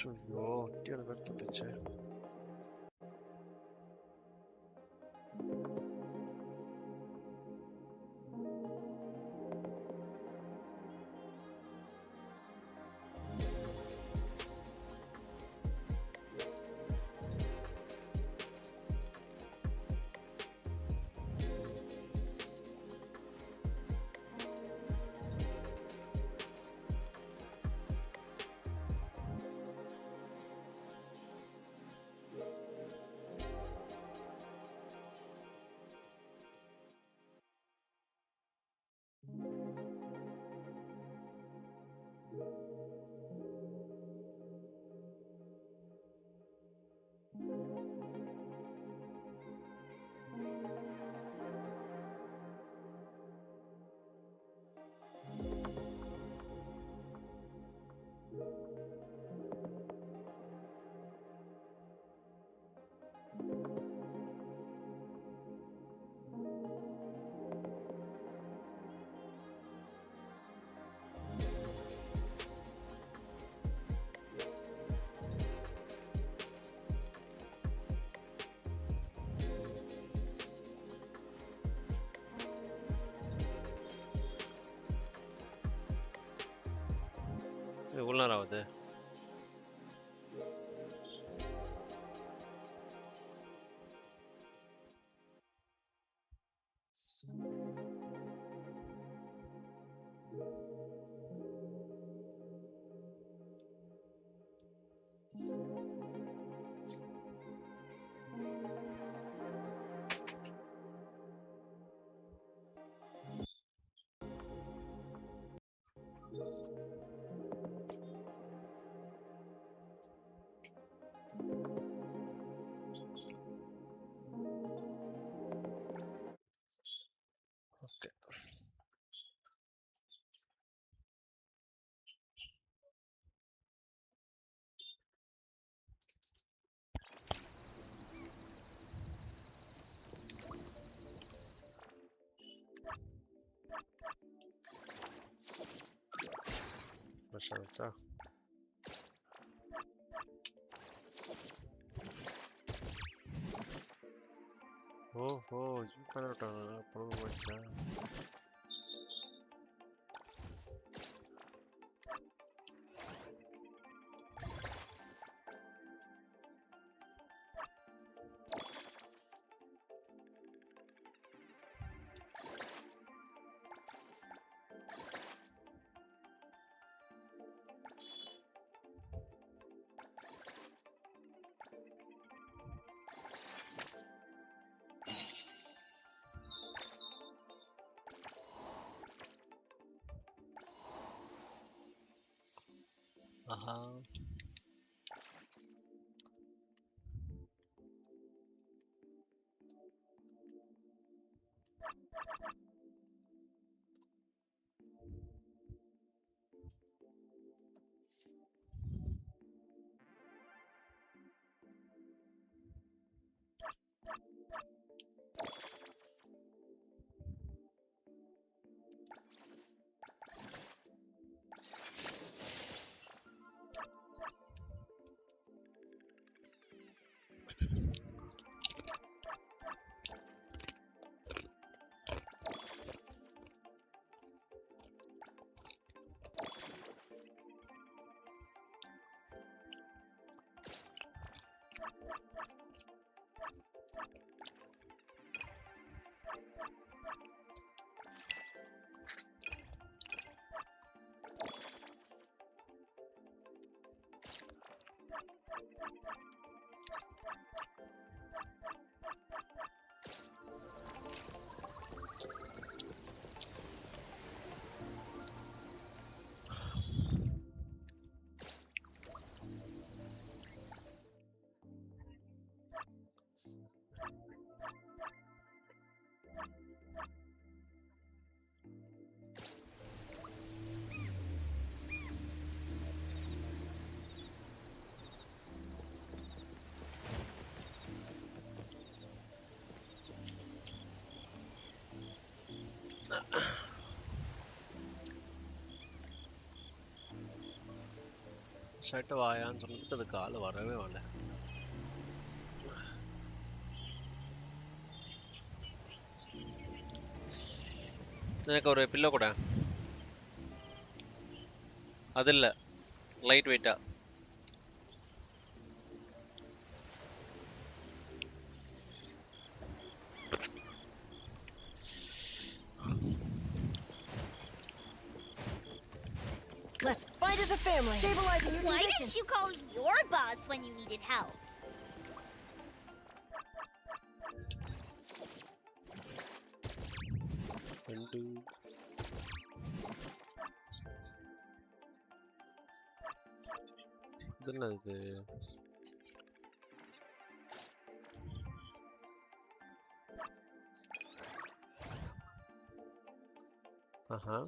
ஐயோ ஒட்டியான பேர் தந்துச்சு. எவ்வளோ நேரம் ஆகுது? Așa. ஓஹோ, இது பண்ணட்டாங்க. ப்ராப்ளம் ஆச்சா? ஆஹா. ஷர்ட் வாயான்னு சொன்னதுக்கு அதுக்கு ஆள் வரவே வரல. எனக்கு ஒரு பில்லோ கூட. அது இல்ல, லைட் வெயிட்டா. Let's fight as a family. Stabilizing your Why condition. didn't you call your boss when you needed help? இது என்னது? ஆஹா.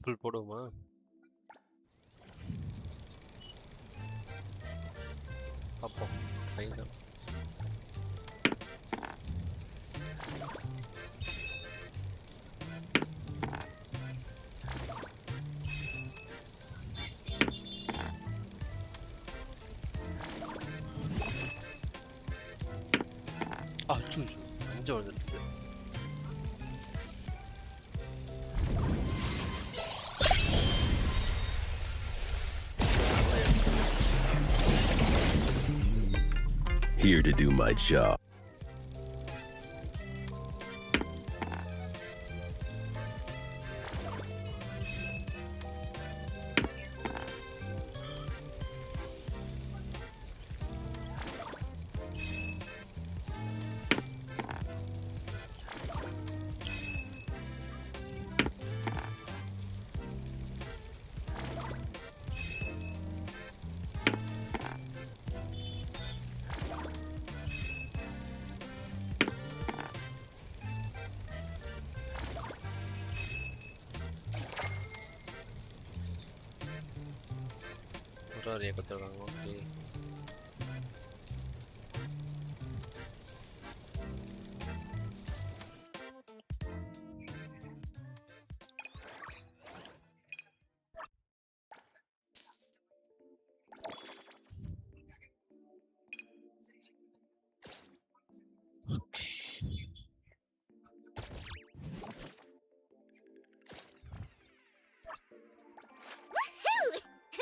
ஃபுல் போடுவோமா? பார்ப்போம். ட்ரெயின் தான். அச்சோ, 5 வந்துருச்சு. Here to do my job. ஒரு அறையை கொடுத்துருக்காங்க. Okay.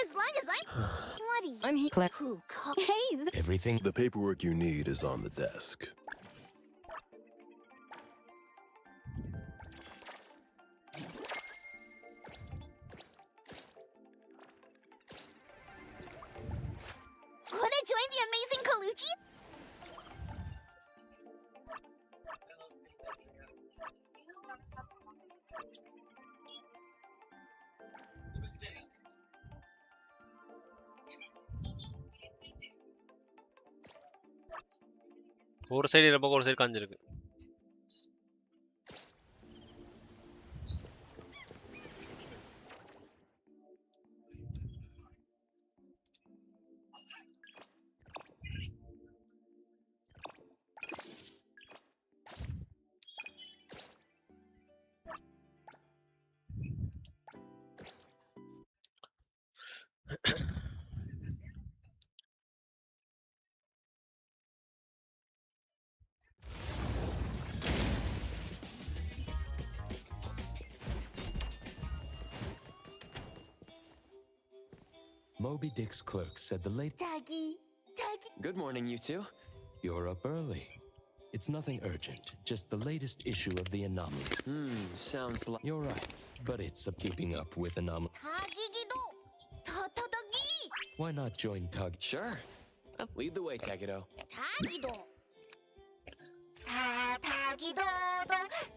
As long as what are you? I'm here. Who called? Hey, Everything. The paperwork you need is on the desk. wanna join the amazing Kaluchi? ஒரு side இந்த பக்கம் ஒரு side காஞ்சிருக்கு. Moby Dick's clerk said the late. Taggy. Good morning, you two. You're up early. It's nothing urgent, just the latest issue of the anomalies. Sounds like. You're right, but it's keeping up with anomalies. Tagigido. Tatagi. Why not join Tug? Sure. Lead the way, Tagido. Tagido. Tagido.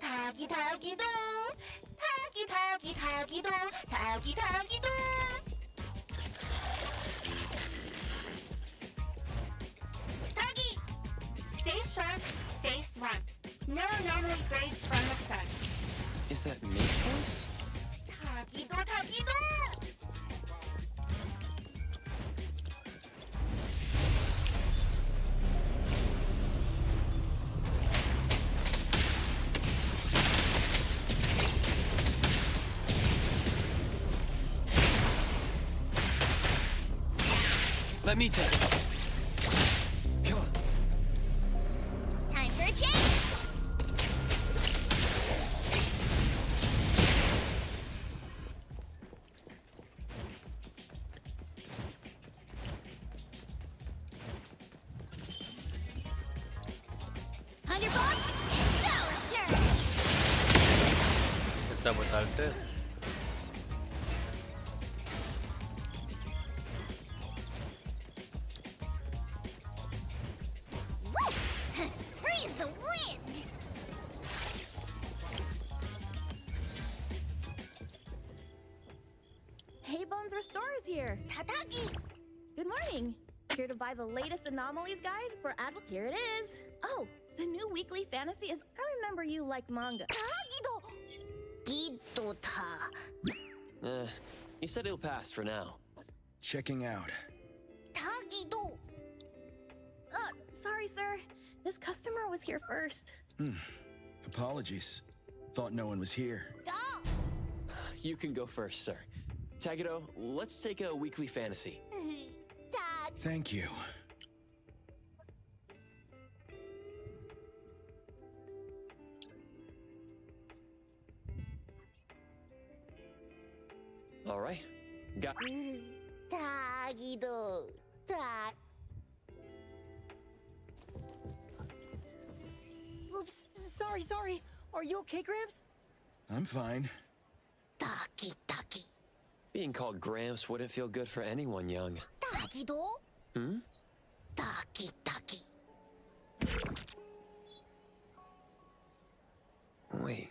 Tagido. Tagido. Tagi. Stay sharp, stay smart. No anomaly grades from the start. Is that Nick's voice? Tagido. Let me take it. Come on. Time for a change. Underboss, go turn. Está muy alto. Freeze the wind. Hey Bones Restore is here. Tatagi. Good morning. Here to buy the latest anomalies guide for Advil. Here it is. Oh, the new weekly fantasy is. I remember you like manga. Tagido. Gidota. You said it'll pass for now. Checking out. Tagido. Sorry, sir. This customer was here first. Apologies. Thought no one was here. Da. You can go first, sir. Tagido, let's take a weekly fantasy. Tag. Thank you. All right. Got. Tagido. Tag. Oops, sorry. Are you okay, Gramps? I'm fine. Taki. Being called Gramps wouldn't feel good for anyone young. Tagido. Taki. Wait.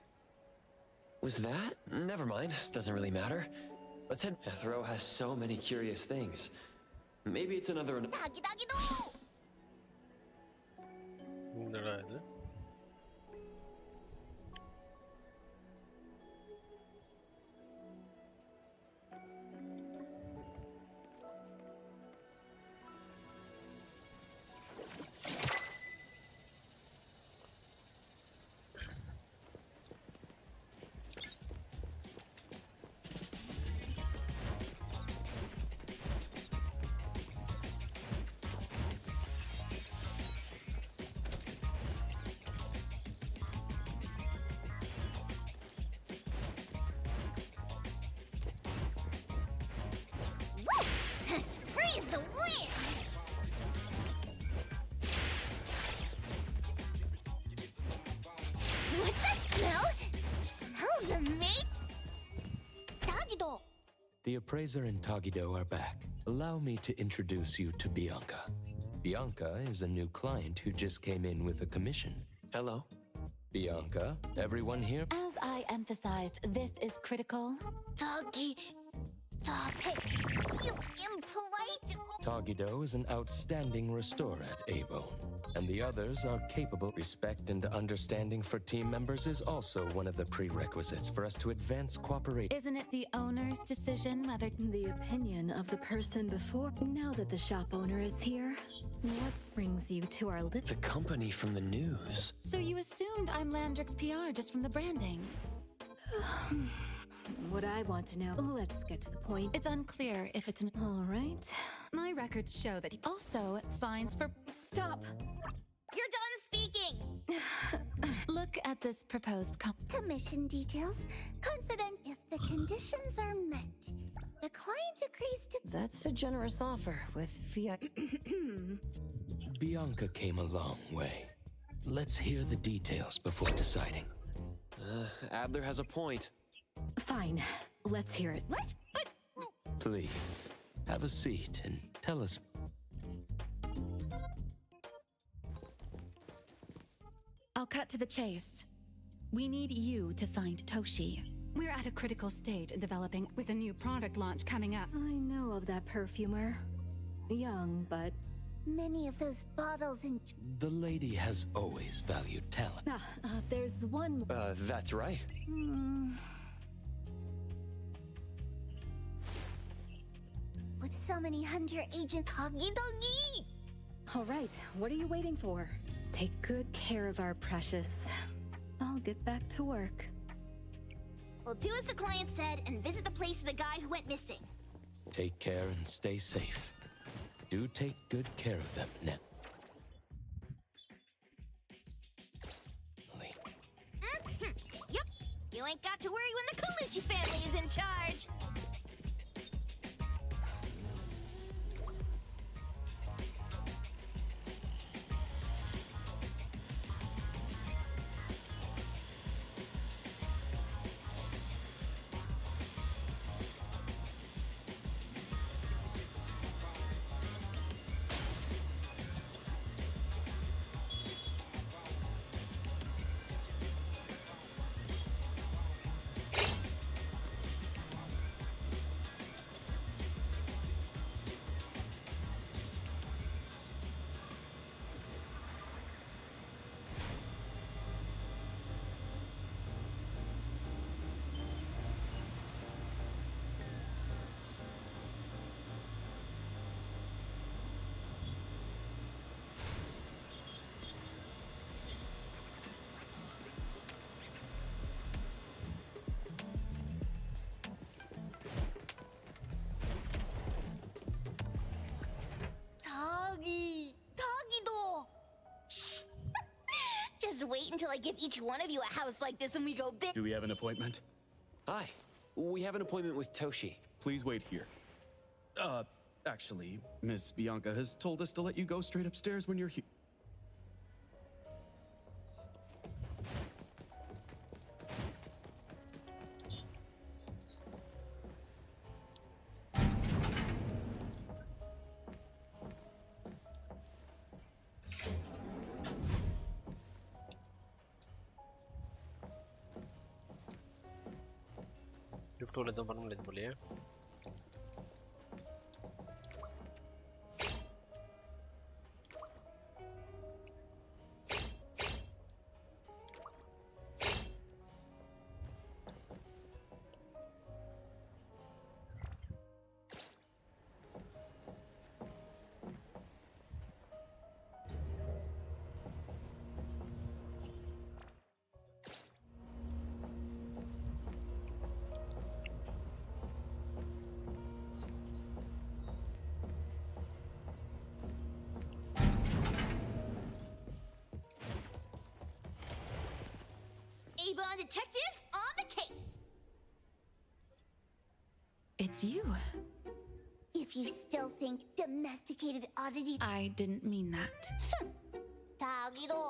Was that? Never mind. Doesn't really matter. Let's head. Ethro has so many curious things. Maybe it's another. Tagido. என்னடா இது? the appraiser and Tagido are back. Allow me to introduce you to Bianca. Bianca is a new client who just came in with a commission. Hello. Bianca, everyone here? As I emphasized, this is critical. Doggy. Stop it. You impolite. Tagido is an outstanding restorer at Avon, and the others are capable. Respect and understanding for team members is also one of the prerequisites for us to advance cooperation. Isn't it the owner's decision whether the opinion of the person before? Now that the shop owner is here, what brings you to our The company from the news. So you assumed I'm Landrick's PR just from the branding? What I want to know, let's get to the point. It's unclear if it's an... All right. My records show that he also fines for... Stop! You're done speaking. Look at this proposed Commission details. Confident if the conditions are met. The client agrees to... That's a generous offer with fiat. Bianca came a long way. Let's hear the details before deciding. Adler has a point. Fine. Let's hear it. What? Please, have a seat and tell us. I'll cut to the chase. We need you to find Toshi. We're at a critical stage in developing with a new product launch coming up. I know of that perfumer. Young, but... Many of those bottles in... The lady has always valued talent. There's one... That's right. With so many hunter agents... Doggy! All right, what are you waiting for? Take good care of our precious. I'll get back to work. We'll do as the client said and visit the place of the guy who went missing. Take care and stay safe. Do take good care of them, Net. Yep. You ain't got to worry when the Colucci family is in charge. Doggy-do! Shh! Just wait until I give each one of you a house like this and we go big. Do we have an appointment? Hi. We have an appointment with Toshi. Please wait here. Actually, Miss Bianca has told us to let you go straight upstairs when you're here. Lift உள்ள எதுவும் பண்ண முடியாது போலயே. Avon detectives on the case. It's you. If you still think domesticated oddity... I didn't mean that. Doggy-do.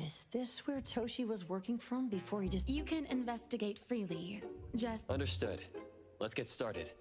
Is this where Toshi was working from before he just... You can investigate freely. Just... Understood. Let's get started.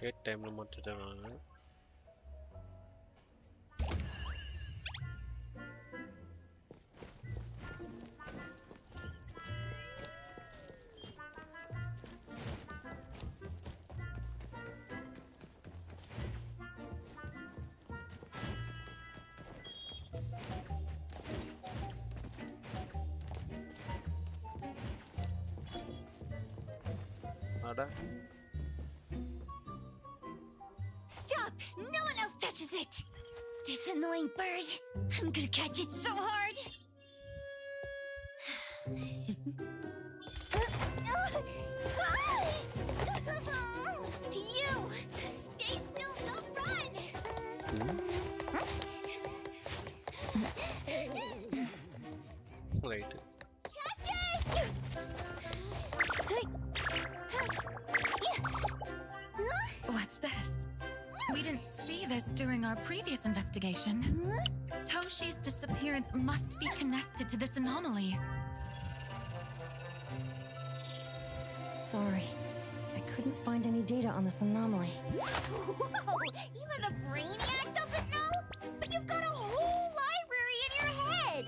Date time ல மாத்திட்டாங்க. அட Stop! No one else touches it! This annoying bird. I'm gonna catch it so hard. You! Stay still, don't run! right. Catch it! What's this? We didn't see this during our previous investigation. Toshi's disappearance must be connected to this anomaly. Sorry. I couldn't find any data on this anomaly. Whoa! Even the brainiac doesn't know? But you've got a whole library in your head!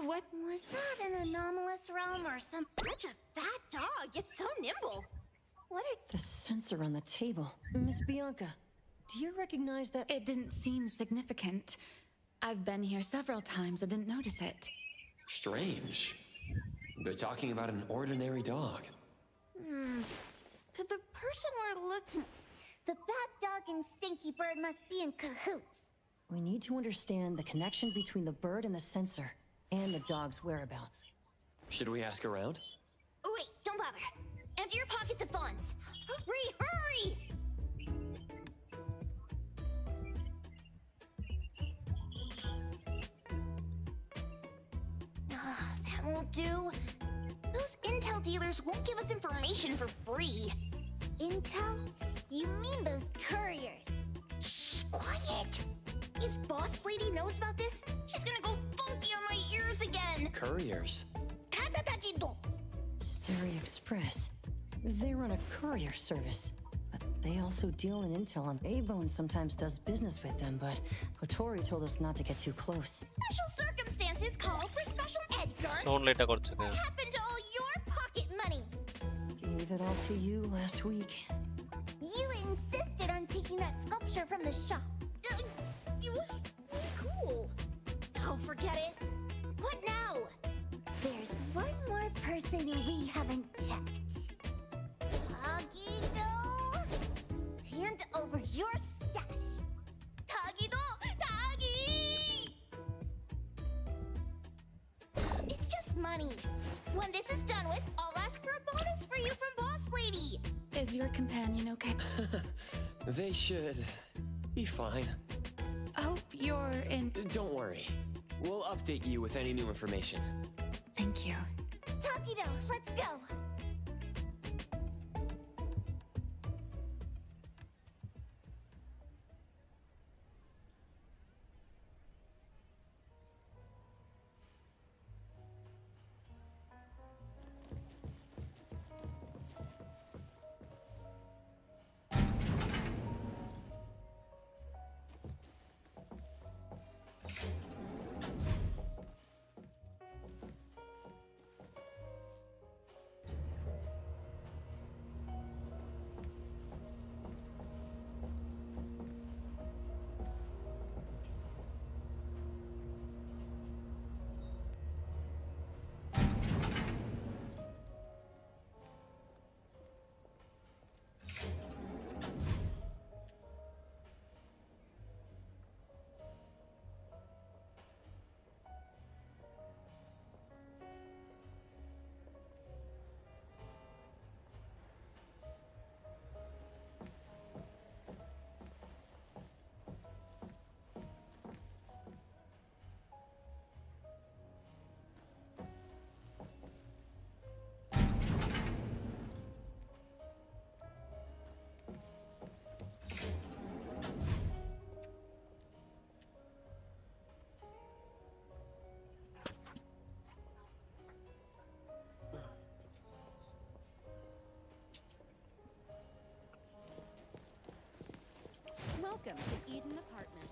What? Was that an anomalous realm or some... Such a fat dog, it's so nimble. What The sensor on the table. Miss Bianca, do you recognize that? It didn't seem significant. I've been here several times and didn't notice it. Strange. They're talking about an ordinary dog. Could the person we're looking... The bat dog and Stinky Bird must be in cahoots. We need to understand the connection between the bird and the sensor, and the dog's whereabouts. Should we ask around? Oh, wait, don't bother. Empty your pockets of funds. Hurry, hurry! That won't do. Those intel dealers won't give us information for free. Intel? You mean those couriers? Shh, quiet! If Boss Lady knows about this, she's gonna go funky on my ears again! Couriers? Surrey Express. They run a courier service, but they also deal in intel on A-Bone sometimes does business with them, but Hotori told us not to get too close. Special circumstances call for special Edgar. Sound light കുറച്ചൊക്കെ. What happened to all your pocket money? Gave it all to you last week. You insisted on taking that sculpture from the shop. It was really cool. Oh, forget it. What now? There's one more person we haven't checked. Tagido! Hand over your stash. Tagido! Tagi! money. When this is done with, I'll ask for a bonus for you from Boss Lady. Is your companion okay? They should be fine. Hope you're in. Don't worry. We'll update you with any new information. Thank you. Takido, let's go. Welcome to Eden Apartment.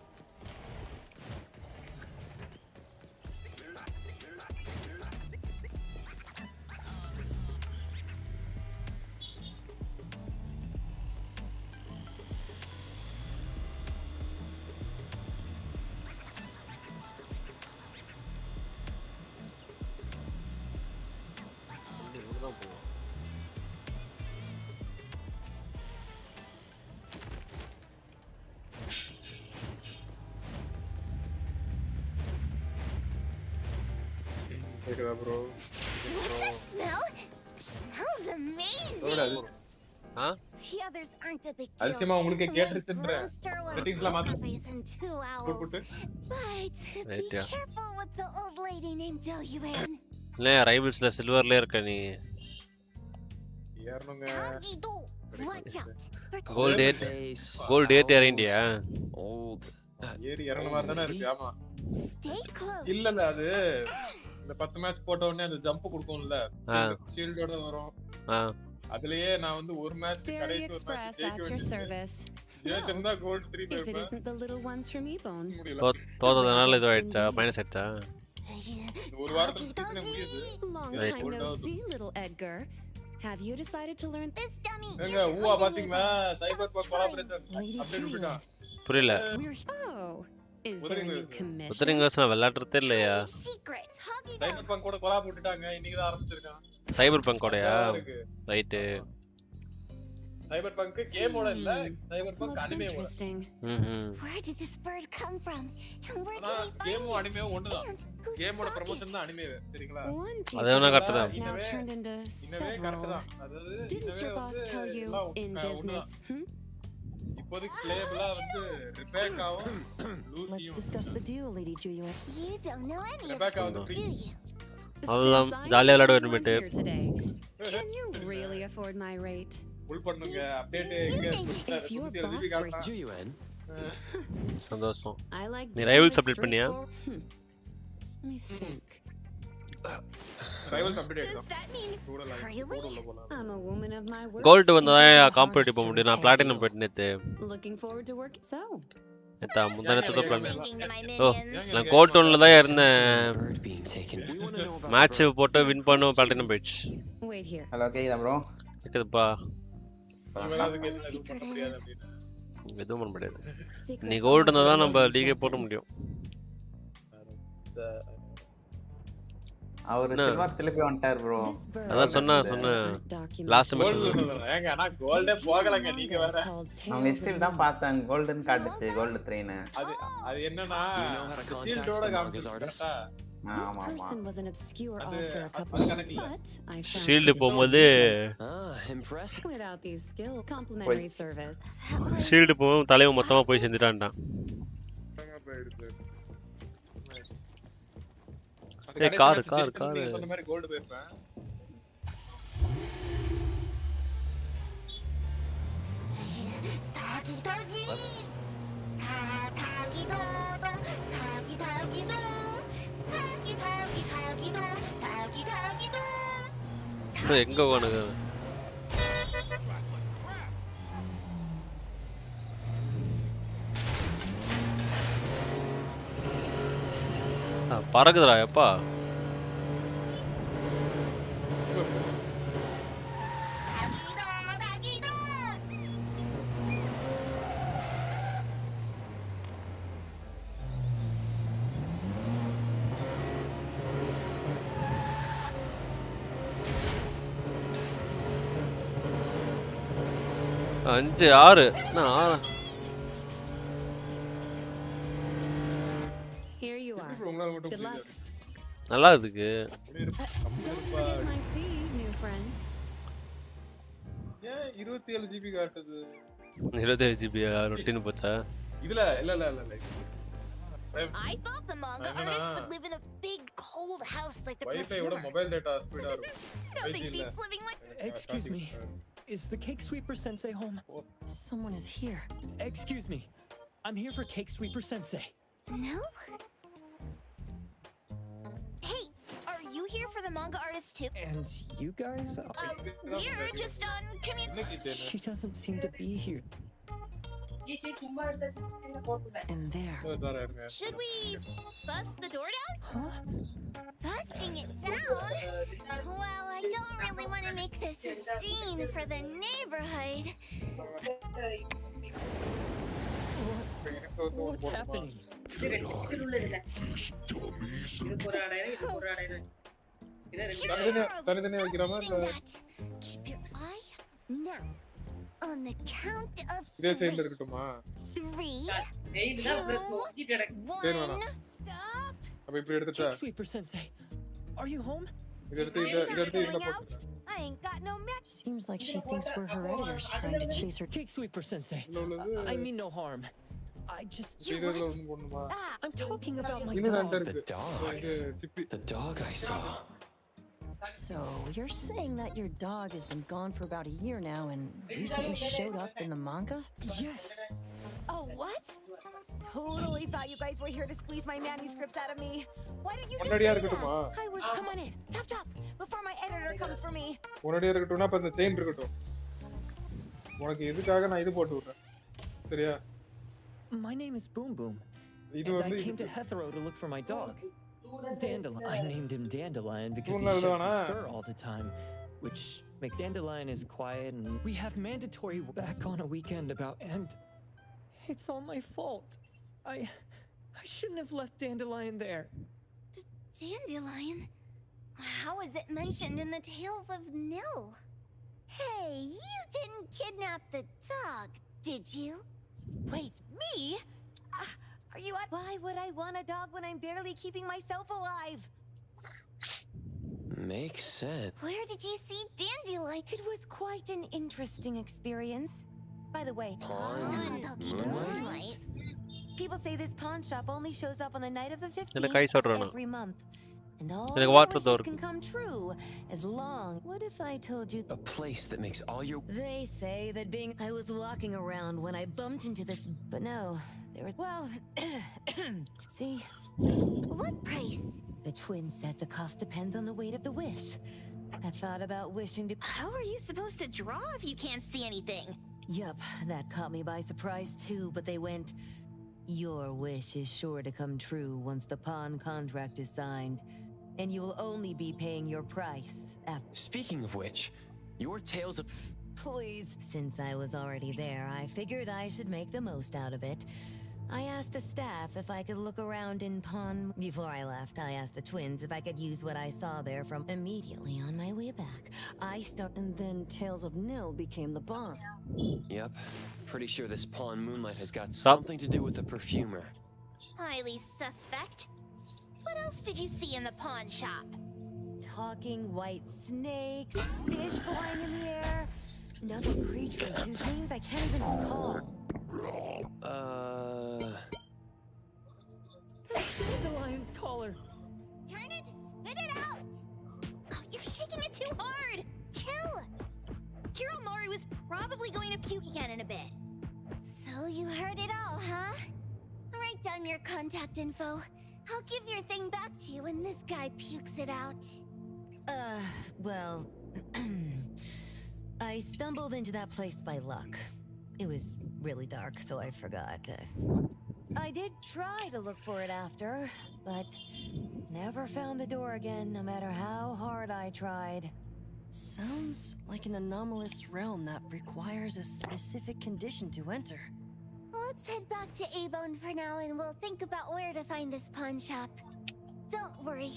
Bro. What's that smell? Smells amazing. Huh? The others aren't a big deal. அதிசயமா உங்களுக்கு கேட்டிருச்சுன்ற Roaster will செட்டிங்ஸ்ல மாத்து cafes in 2 hours. போட்டு But be careful with the old lady named Joyuan. இல்ல ரைவல்ஸ்ல சில்வர்ல இருக்க நீ ஏறணுங்க Watch out. Gold ஏட் இறங்கியா Old. ஏறி இறங்குன மாதிரி தானே இருக்கு ஆமா Stay close. இல்ல இல்ல அது இந்த 10 மேட்ச் போட்ட உடனே அந்த ஜம்ப் கொடுக்கும்ல ஷீல்டோட வரும் அதுலயே நான் வந்து ஒரு மேட்ச் கடைசி ஒரு மேட்ச் ஜெயிக்க வேண்டியது ஜெயிச்சா gold 3 If it isn't the little ones from Ebone. தோத்ததனால இது ஆயிடுச்சா மைனஸ் ஆயிடுச்சா ஒரு வாரத்துக்கு சீக்கிரம் முடியுது Long time no see, little Edgar. Have you decided to learn this dummy? எங்க ஊவா பாத்தீங்களா சைபர் பக் கொலாபரேஷன் அப்டேட் விட்டா புரியல Oh, is there a new commission? உத்தரிங்கஸ் நான் விளையாடுறதே இல்லையா சைபர் பங்க் கூட கொலாப் விட்டுட்டாங்க இன்னைக்கு தான் ஆரம்பிச்சிருக்கான் சைபர் பங்க் கூடயா ரைட் சைபர் பங்க் கேமோட இல்ல சைபர் bunk அனிமேவோட Where did this bird come from? And where did we find கேமோ அனிமே ஒண்ணுதான் கேமோட ப்ரமோஷன் தான் அனிமே சரிங்களா அதேனா கரெக்ட் தான் now turned into several. Didn't your boss tell you in business? இப்போதைக்கு பிளேயபிளா வந்து ரிபேக்காவும் Let's லூசியும் discuss the deal, Lady Julia. You don't know any of Rebecca this, வந்து do ஃப்ரீ you? அவ்வளவுதான் ஜாலியா விளையாட I'm வேண்டும்ட்டு here today. Can you really afford my rate? Full பண்ணுங்க update எங்க If your boss were Julian. சந்தோஷம் I like நீ rivals update பண்ணியா Let me think. Rivals update Does that mean really? I'm a woman of my word. Gold வந்தா competitive போக முடியும் நான் platinum போயிட்டு நேத்து Looking forward to work. So, நேத்தா முந்தானத்துல பிளான் Thinking to my ஓ minions. நான் கோல்ட் 1ல தான் இருந்தேன் Bird being taken. We want to know about match போட்டு வின் பண்ணோம் பிளாட்டினம் போயிடுச்சு wait here. ஹலோ கேக்குதா ப்ரோ கேக்குதுப்பா இவனால எதுவும் பண்ண முடியாது அப்படினா எதுவும் பண்ண முடியாது Secrets நீ கோல்ட் are இருந்தா தான் நம்ம always லீகே right போட there. முடியும் அவர் சில்வர் திருப்பி வந்துட்டார் ப்ரோ This bird அதான் is சொன்னா a சொன்ன secret document. Last match gold ஏங்க ஆனா கோல்டே போகலங்க நீங்க வேற Called நான் Tales ஹிஸ்டரி of தான் பார்த்தேன் கோல்டன் காட்டுச்சு கோல்ட் 3ன்னு அது அது என்னன்னா You know how to contact ஷீல்டோட the manga's காமிச்சு artist? This person was an obscure author a couple of months, but I found shield போகும்போது impressive. Without these skills, complimentary service. Shield போகும் தலைவன் மொத்தமா போய் செஞ்சுட்டான்டான். ஏய் கார் சொன்ன மாதிரி கோல்ட் போயிருப்பேன். எங்க போனது? பறக்குதுடா எப்பா. அஞ்சு ஆறு Here you are. Good luck. நல்லா இருக்கு. Forget my fee, new friend. ஏன் 27 GB காட்டுது? 27 GB ரொட்டின் போச்சா? இல்ல. I thought the manga artist would live in a big cold house like the Wi-Fi ஓட மொபைல் டேட்டா ஸ்பீடா இருக்கும். Nothing beats living like. Excuse me. Is the Cake Sweeper Sensei home? Someone is here. Excuse me. I'm here for Cake Sweeper Sensei. No? Hey, are you here for the manga artist too? And you guys? We're just on community. She doesn't seem to be here. And there. Should we bust the door down? Huh? Busting it down? Well, I don't really want to make this a scene for the neighborhood. What's happening? Keep your eye now on the count of இதே சைடுல இருக்கட்டுமா? 3, 2, 1. Stop. அப்ப இப்படி எடுத்துட்டா? Cake Sweeper Sensei, are you home? இத எடுத்து இங்க போட்டு. I ain't got no match. Seems like she thinks we're her editors trying to chase her. Cake Sweeper Sensei, I mean no harm. I just... I'm talking about my dog. The dog? The dog I saw. So, you're saying that your dog has been gone for about a year now and recently showed up in the manga? Yes. Oh, what? Totally thought you guys were here to squeeze my manuscripts out of me. Why don't you just say that? I was... Come on in. Chop. Before my editor comes for me. உன்னடியே இருக்கட்டும்னா அப்ப இந்த chain இருக்கட்டும். உனக்கு எதுக்காக நான் இது போட்டு விடுறேன். சரியா? My name is Boom Boom. And I came to Hethero to look for my dog. Dandelion. I named him Dandelion because he sheds his fur all the time, which make Dandelion is quiet, and we have mandatory back on a weekend about, and it's all my fault. I shouldn't have left Dandelion there. Dandelion? How is it mentioned in the Tales of Nil? Hey, you didn't kidnap the dog, did you? Wait, me? Are you at... Why would I want a dog when I'm barely keeping myself alive? Makes sense. Where did you see Dandelion? It was quite an interesting experience. By the way, Moonlight? People say this pawn shop only shows up on the night of the 15th every month. And all wishes can come true, as long... What if I told you... A place that makes all your... They say that being... I was walking around when I bumped into this... But no, there was... Well... See? What price? The twins said the cost depends on the weight of the wish. I thought about wishing to... How are you supposed to draw if you can't see anything? Yup, that caught me by surprise too, but they went... Your wish is sure to come true once the pawn contract is signed. And you will only be paying your price after... Speaking of which, your tales of... Please. Since I was already there, I figured I should make the most out of it. I asked the staff if I could look around in Pawn... Before I left, I asked the twins if I could use what I saw there from... Immediately on my way back, I started... And then Tales of Nil became the bomb. Yep. Pretty sure this pawn Moonlight has got something to do with the perfumer. Highly suspect. What else did you see in the pawn shop? Talking white snakes, fish flying in the air, and other creatures whose names I can't even recall. That's Dandelion's collar. Turn it, spit it out! Oh, you're shaking it too hard! Chill! Kiromaru is probably going to puke again in a bit. So you heard it all, huh? Write down your contact info. I'll give your thing back to you when this guy pukes it out. Well, I stumbled into that place by luck. It was really dark, so I forgot. I did try to look for it after, but never found the door again, no matter how hard I tried. Sounds like an anomalous realm that requires a specific condition to enter. Let's head back to A-Bone for now and we'll think about where to find this pawn shop. Don't worry,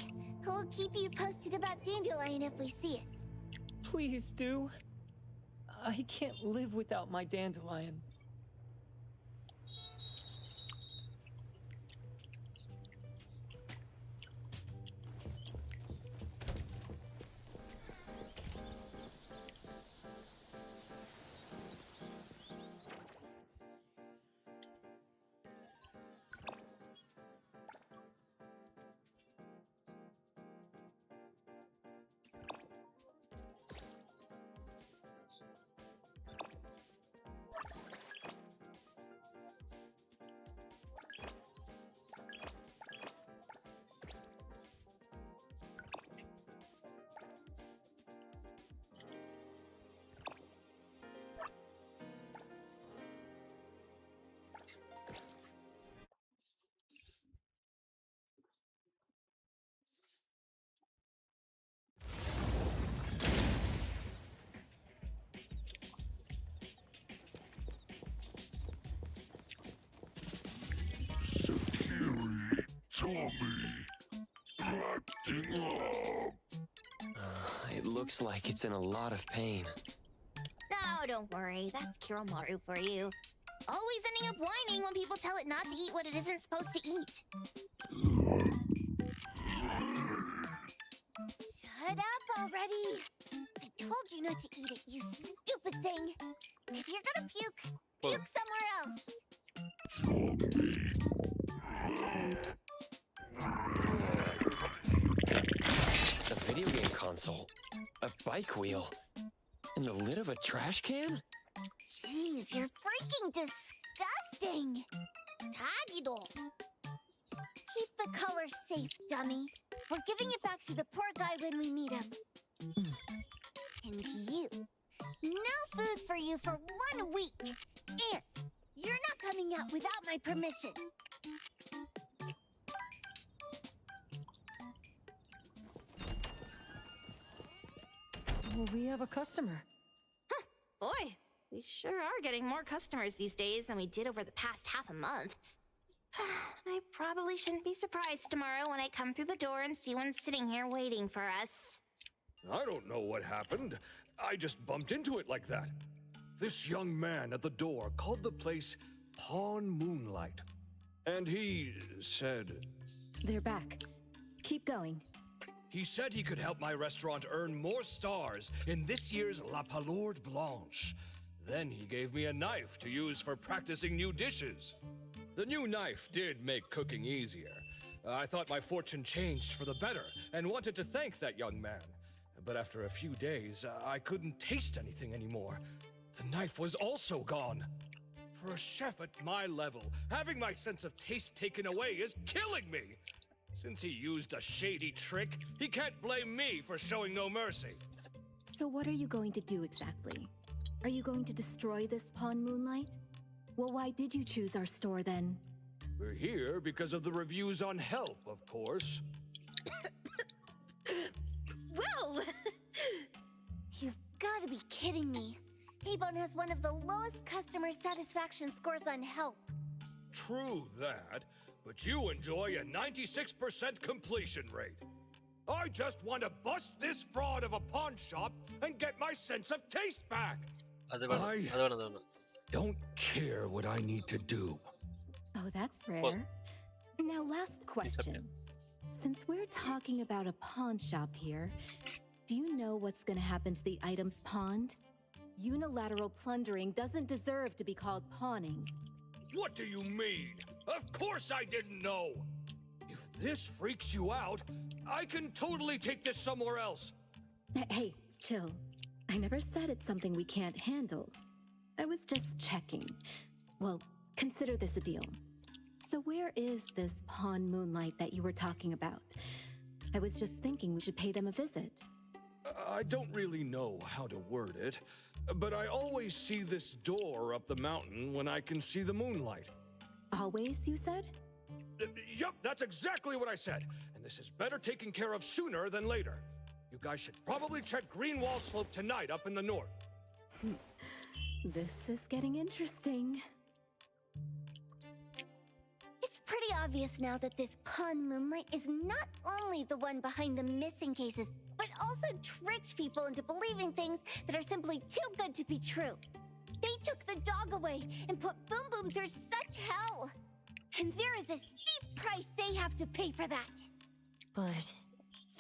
we'll keep you posted about Dandelion if we see it. Please do. I can't live without my Dandelion. It looks like it's in a lot of pain. No, don't worry. That's Kiromaru for you. Always ending up whining when people tell it not to eat what it isn't supposed to eat. Shut up already! I told you not to eat it, you stupid thing! If you're gonna puke, puke somewhere else! A video game console, a bike wheel, and the lid of a trash can? Jeez, you're freaking disgusting! Tagido! Keep the color safe, dummy. We're giving it back to the poor guy when we meet him. And you. No food for you for 1 week. And you're not coming out without my permission. Well, we have a customer. Huh, boy, we sure are getting more customers these days than we did over the past half a month. I probably shouldn't be surprised tomorrow when I come through the door and see one sitting here waiting for us. I don't know what happened. I just bumped into it like that. This young man at the door called the place Pawn Moonlight. And he said... They're back. Keep going. He said he could help my restaurant earn more stars in this year's La Palourde Blanche. Then he gave me a knife to use for practicing new dishes. The new knife did make cooking easier. I thought my fortune changed for the better and wanted to thank that young man. But after a few days, I couldn't taste anything anymore. The knife was also gone. For a chef at my level, having my sense of taste taken away is killing me. Since he used a shady trick, he can't blame me for showing no mercy. So what are you going to do exactly? Are you going to destroy this Pawn Moonlight? Well, why did you choose our store then? We're here because of the reviews on Help, of course. Well! You've got to be kidding me. A-Bone has one of the lowest customer satisfaction scores on Help. True that, but you enjoy a 96% completion rate. I just want to bust this fraud of a pawn shop and get my sense of taste back. I don't care what I need to do. Oh, that's rare. Now, last question. Since we're talking about a pawn shop here, do you know what's gonna happen to the items pawned? Unilateral plundering doesn't deserve to be called pawning. What do you mean? Of course I didn't know! If this freaks you out, I can totally take this somewhere else. Hey, chill. I never said it's something we can't handle. I was just checking. Well, consider this a deal. So where is this pawn moonlight that you were talking about? I was just thinking we should pay them a visit. I don't really know how to word it, but I always see this door up the mountain when I can see the moonlight. Always, you said? Yup, that's exactly what I said. And this is better taken care of sooner than later. You guys should probably check Greenwall Slope tonight up in the north. This is getting interesting. It's pretty obvious now that this pawn moonlight is not only the one behind the missing cases, but also tricked people into believing things that are simply too good to be true. They took the dog away and put Boom Boom through such hell. And there is a steep price they have to pay for that. But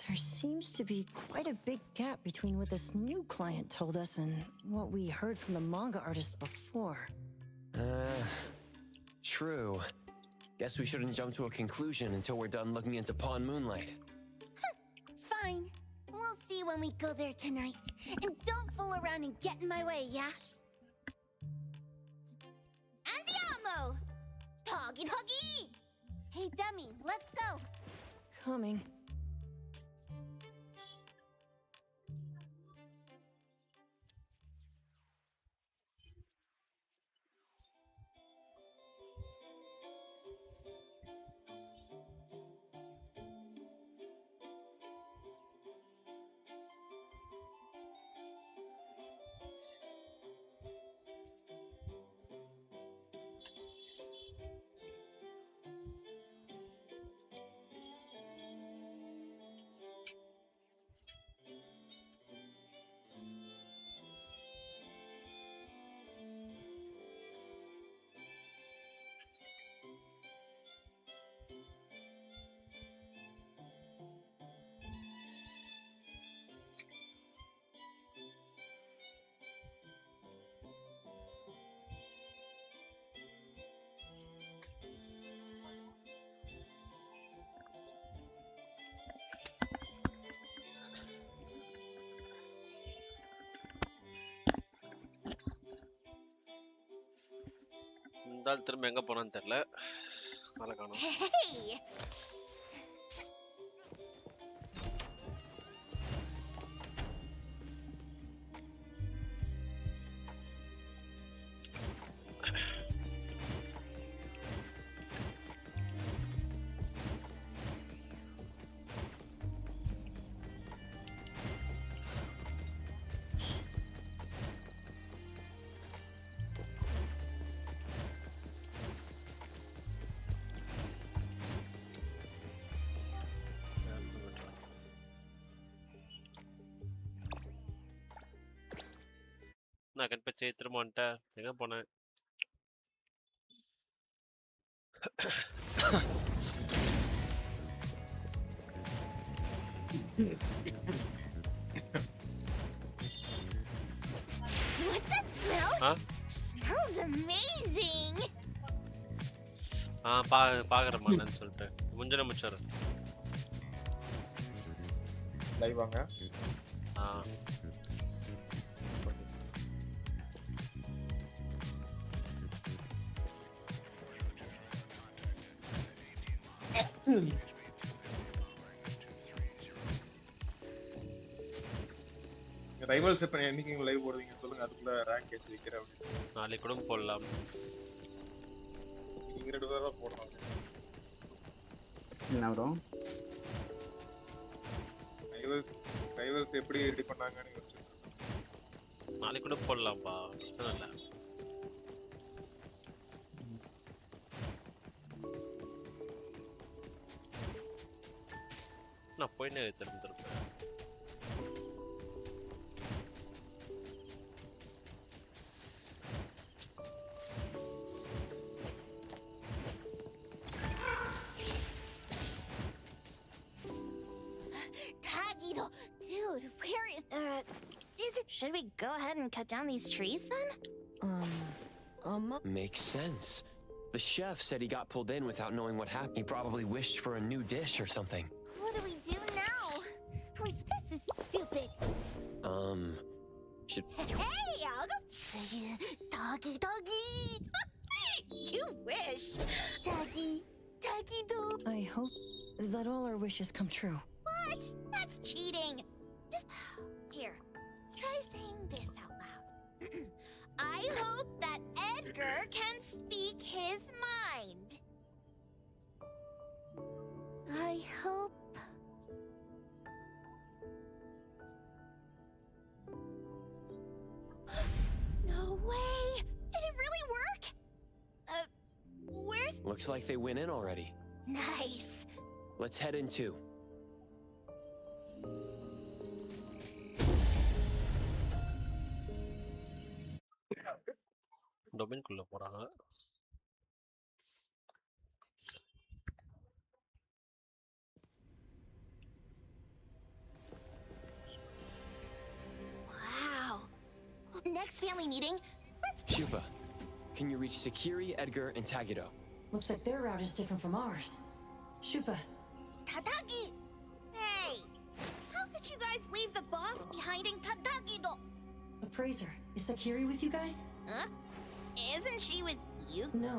there seems to be quite a big gap between what this new client told us and what we heard from the manga artist before. True. Guess we shouldn't jump to a conclusion until we're done looking into Pawn Moonlight. Fine. We'll see when we go there tonight. And don't fool around and get in my way, yeah? Andiamo! Toggy toggy! Hey, dummy, let's go. Coming. இந்த ஆள் திரும்ப எங்க போனான்னு தெரியல. ஆளை காணோம். Hey! நான் கண்பச்சே திரும்ப வந்துட்டேன். எங்க போனேன்? What's that smell? Huh? Smells amazing! பாக்குறேம்மா என்னன்னு சொல்லிட்டு முஞ்சன முச்சாரு லைவ் வாங்க. ரைவல்ஸ் இப்ப என்னைக்கு லைவ் போடுவீங்க சொல்லுங்க, அதுக்குள்ள ரேங்க் ஏத்தி வைக்கிறேன். நாளைக்கு கூட போடலாம். நீங்க ரெண்டு பேரா போடலாம். என்ன ப்ரோ ரைவல்ஸ் எப்படி ரெடி பண்ணாங்கன்னு யோசிச்சு நாளைக்கு கூட போடலாம்ப்பா, பிரச்சனை இல்லை. நான் போயின்னு திரும்பிருப்பேன். Dude, where is it? Should we go ahead and cut down these trees then? Makes sense. The chef said he got pulled in without knowing what happened. He probably wished for a new dish or something. What do we do now? This is stupid. Should... Hey, I'll go. Doggy, doggy. You wish. Doggy, doggy, dog. I hope that all our wishes come true. What? That's cheating. Just here. Try saying this out loud. I hope that Edgar can speak his mind. I hope. No way! Did it really work? Where's... Looks like they went in already. Nice. Let's head in too. Domain குள்ள போறாங்க. Wow. Next family meeting. Let's Shupa, can you reach Sakiri, Edgar, and Tagido? Looks like their route is different from ours. Shupa. Tadagi! Hey! How could you guys leave the boss behind in Tadagido? Appraiser, is Sakiri with you guys? Huh? Isn't she with you? No.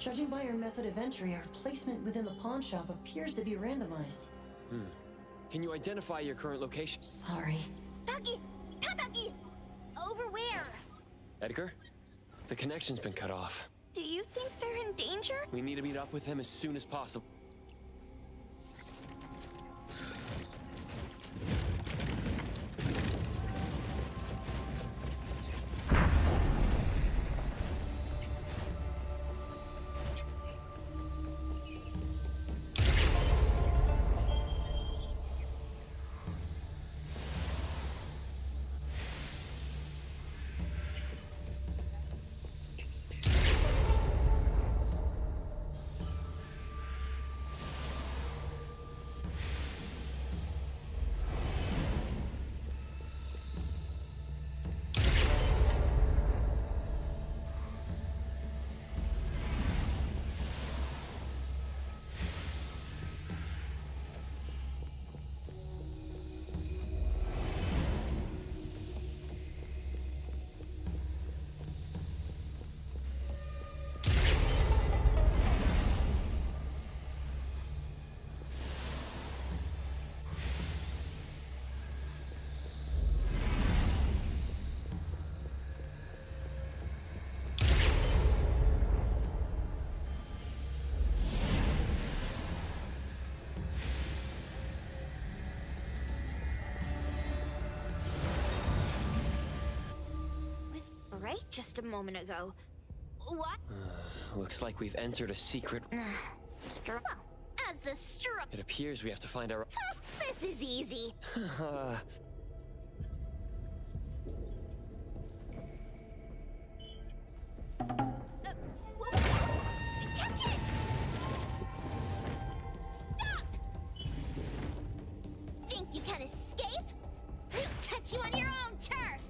Judging by your method of entry, our placement within the pawn shop appears to be randomized. Can you identify your current location? Sorry. Tagi! Tadagi! Over where? Edgar? The connection's been cut off. Do you think they're in danger? We need to meet up with him as soon as possible. Right just a moment ago. What? Looks like we've entered a secret... As the struck... It appears we have to find our... This is easy. Catch it! Stop! Think you can escape? We'll catch you on your own turf!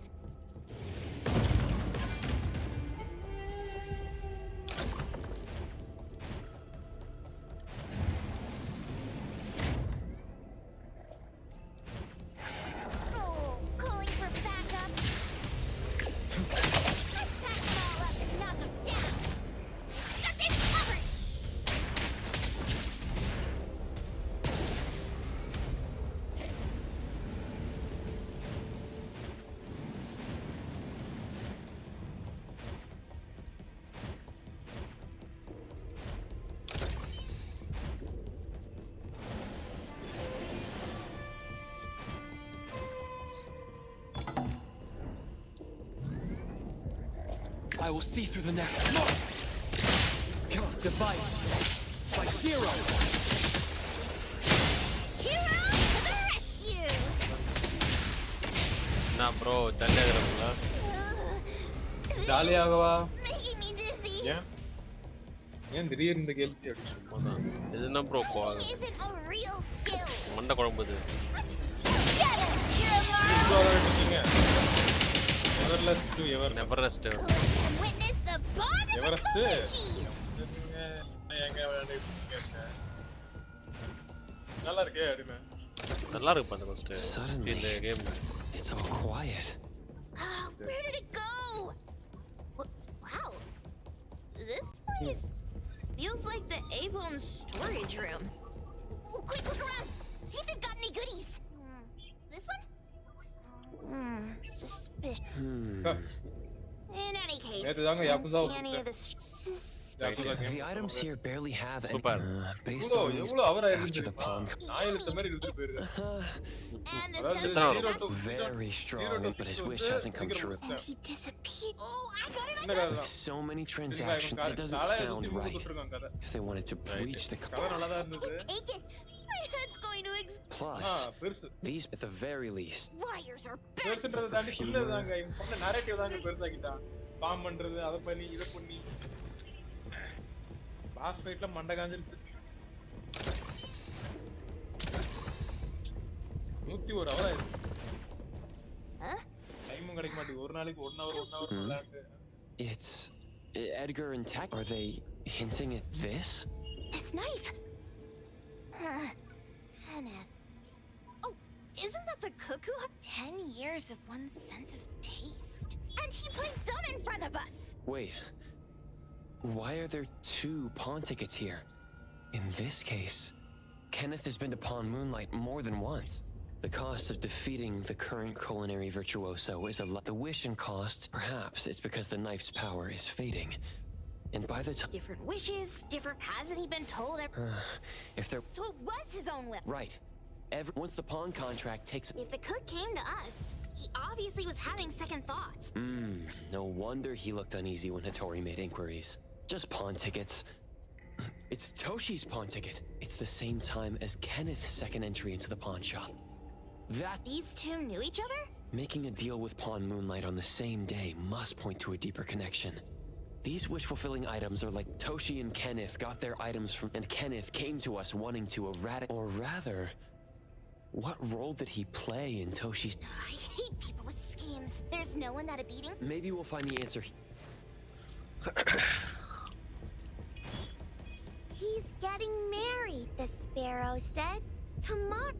I will see through the next. Divide. Like heroes. Hero to the rescue! Nah, bro, ஜாலியாகறீங்களா? ஜாலியாகவா? Making me dizzy. ஏன் திடீர்னு இந்த கேள்வி அப்படி சும்மாதான். இது என்ன bro போகுது? Isn't a real skill. மண்டை குழம்புது. Get Everless to ever. Never rest. Witness the bond of the Koichis. நல்லா இருக்கே அடிமே. நல்லா இருக்கு அந்த ஃபர்ஸ்ட். இந்த game. It's all quiet. Where did it go? Wow. This place feels like the A-Bone storage room. Quick, look around. See if they've got any goodies. This one? Suspicious. In any case, don't see any of the The items here barely have any based Evo, on these after the pawn. And the sense Very strong, but his wish hasn't come true. and he disappeared. Oh, I got it. With so many transactions, that doesn't sound right. If they wanted to breach the Take it. My head's going to explode. Plus, these at the very least. Liars are பெருசுன்றத தாண்டி சின்னதாங்க இந்த narrative தாங்க பெருசாக்கிட்டான். Bomb பண்றது அத பண்ணி இத பண்ணி pass ஃபைட்ல மண்ட காஞ்சிருச்சு. 101 ஹவர் ஆயிடுச்சு. டைமும் கிடைக்க மாட்டேங்குது. ஒரு நாளைக்கு 1 hour விளையாட்டு. It's Edgar and Tech. Are they hinting at this? This knife. Kenneth. Oh, isn't that the cuckoo? 10 years of one sense of taste. And he played dumb in front of us. Wait. Why are there 2 pawn tickets here? In this case, Kenneth has been to Pawn Moonlight more than once. The cost of defeating the current culinary virtuoso is a lot. The wish and cost, perhaps it's because the knife's power is fading. And by the time... Different wishes, different... Hasn't he been told... if there... So it was his own will. Right. Once the pawn contract takes... If the cook came to us, he obviously was having second thoughts. No wonder he looked uneasy when Hattori made inquiries. Just pawn tickets. It's Toshi's pawn ticket. It's the same time as Kenneth's second entry into the pawn shop. These two knew each other? Making a deal with Pawn Moonlight on the same day must point to a deeper connection. These wish-fulfilling items are like Toshi and Kenneth got their items from... And Kenneth came to us wanting to eradicate... Or rather, what role did he play in Toshi's... I hate people with schemes. There's no one that a beating... Maybe we'll find the answer. He's getting married, the sparrow said. Tomorrow...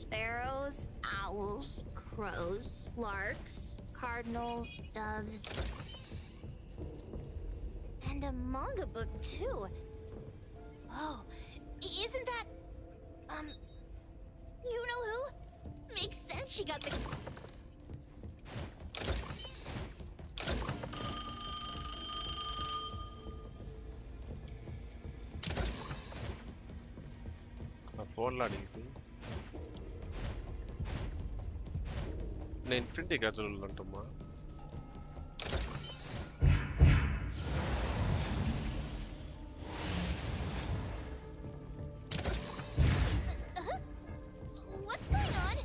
Sparrows, owls, crows, larks, cardinals, doves... And a manga book, too. Oh, isn't that... You know who? Makes sense she got the... போடலாம் நீங்க. நான் infinity casual விளையாண்டுமா? What's going on?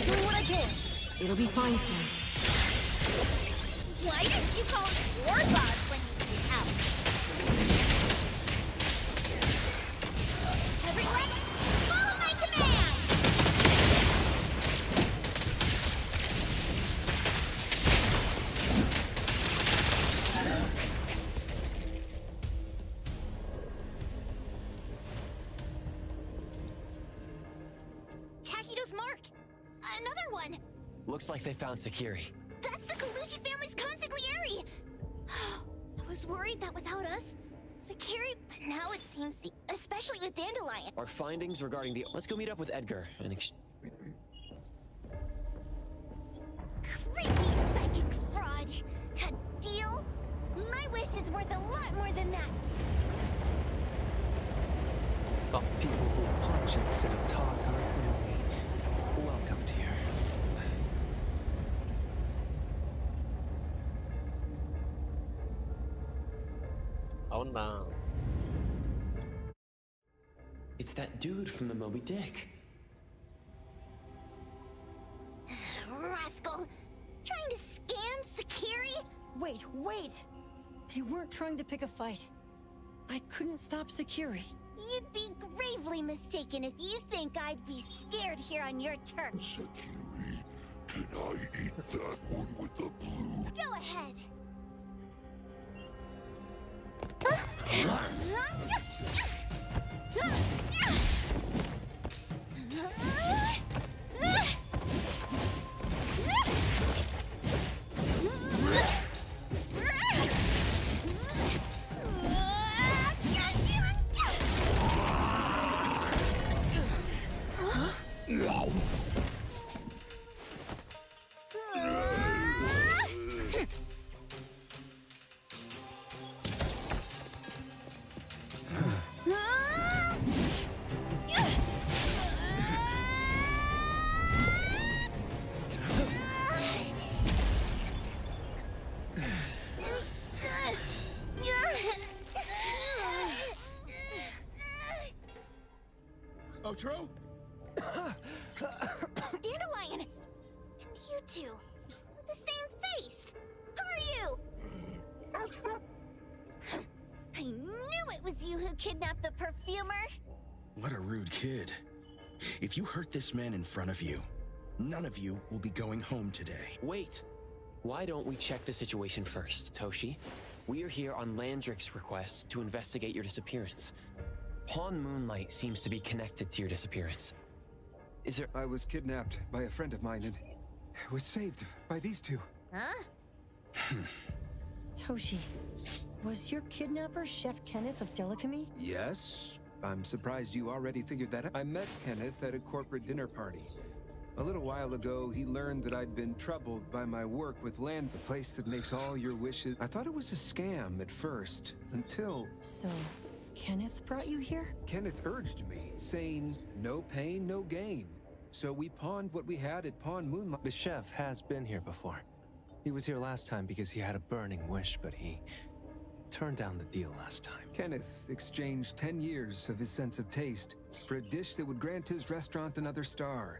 Doing what I can. It'll be fine soon. Why didn't you call me war boss when you did out? Everyone, follow my command! Takido's mark! Another one! Looks like they found Sakiri. That's the Colucci family's consigliere! I was worried that without us, Sakiri Now it seems, especially with Dandelion. Our findings regarding the... Let's go meet up with Edgar and... Creepy psychic fraud. A deal? My wish is worth a lot more than that. People who punch instead of talk aren't really welcomed here. It's that dude from the Moby Dick. Rascal! Trying to scam Sakiri? Wait! They weren't trying to pick a fight. I couldn't stop Sakiri. You'd be gravely mistaken if you think I'd be scared here on your turf. Sakiri, can I eat that one with the blue? Go ahead. Otro? Dandelion! And you two, with the same face! Who are you? I knew it was you who kidnapped the perfumer. What a rude kid. If you hurt this man in front of you, none of you will be going home today. Wait. Why don't we check the situation first, Toshi? We are here on Landrick's request to investigate your disappearance. Pawn Moonlight seems to be connected to your disappearance. Is there... I was kidnapped by a friend of mine and was saved by these two. Huh? Toshi, was your kidnapper Chef Kenneth of Delicamy? Yes. I'm surprised you already figured that out. I met Kenneth at a corporate dinner party. A little while ago, he learned that I'd been troubled by my work with Land, the place that makes all your wishes. I thought it was a scam at first, until... So, Kenneth brought you here? Kenneth urged me, saying, no pain, no gain. So we pawned what we had at Pawn Moonlight. The chef has been here before. He was here last time because he had a burning wish, but he turned down the deal last time. Kenneth exchanged 10 years of his sense of taste for a dish that would grant his restaurant another star.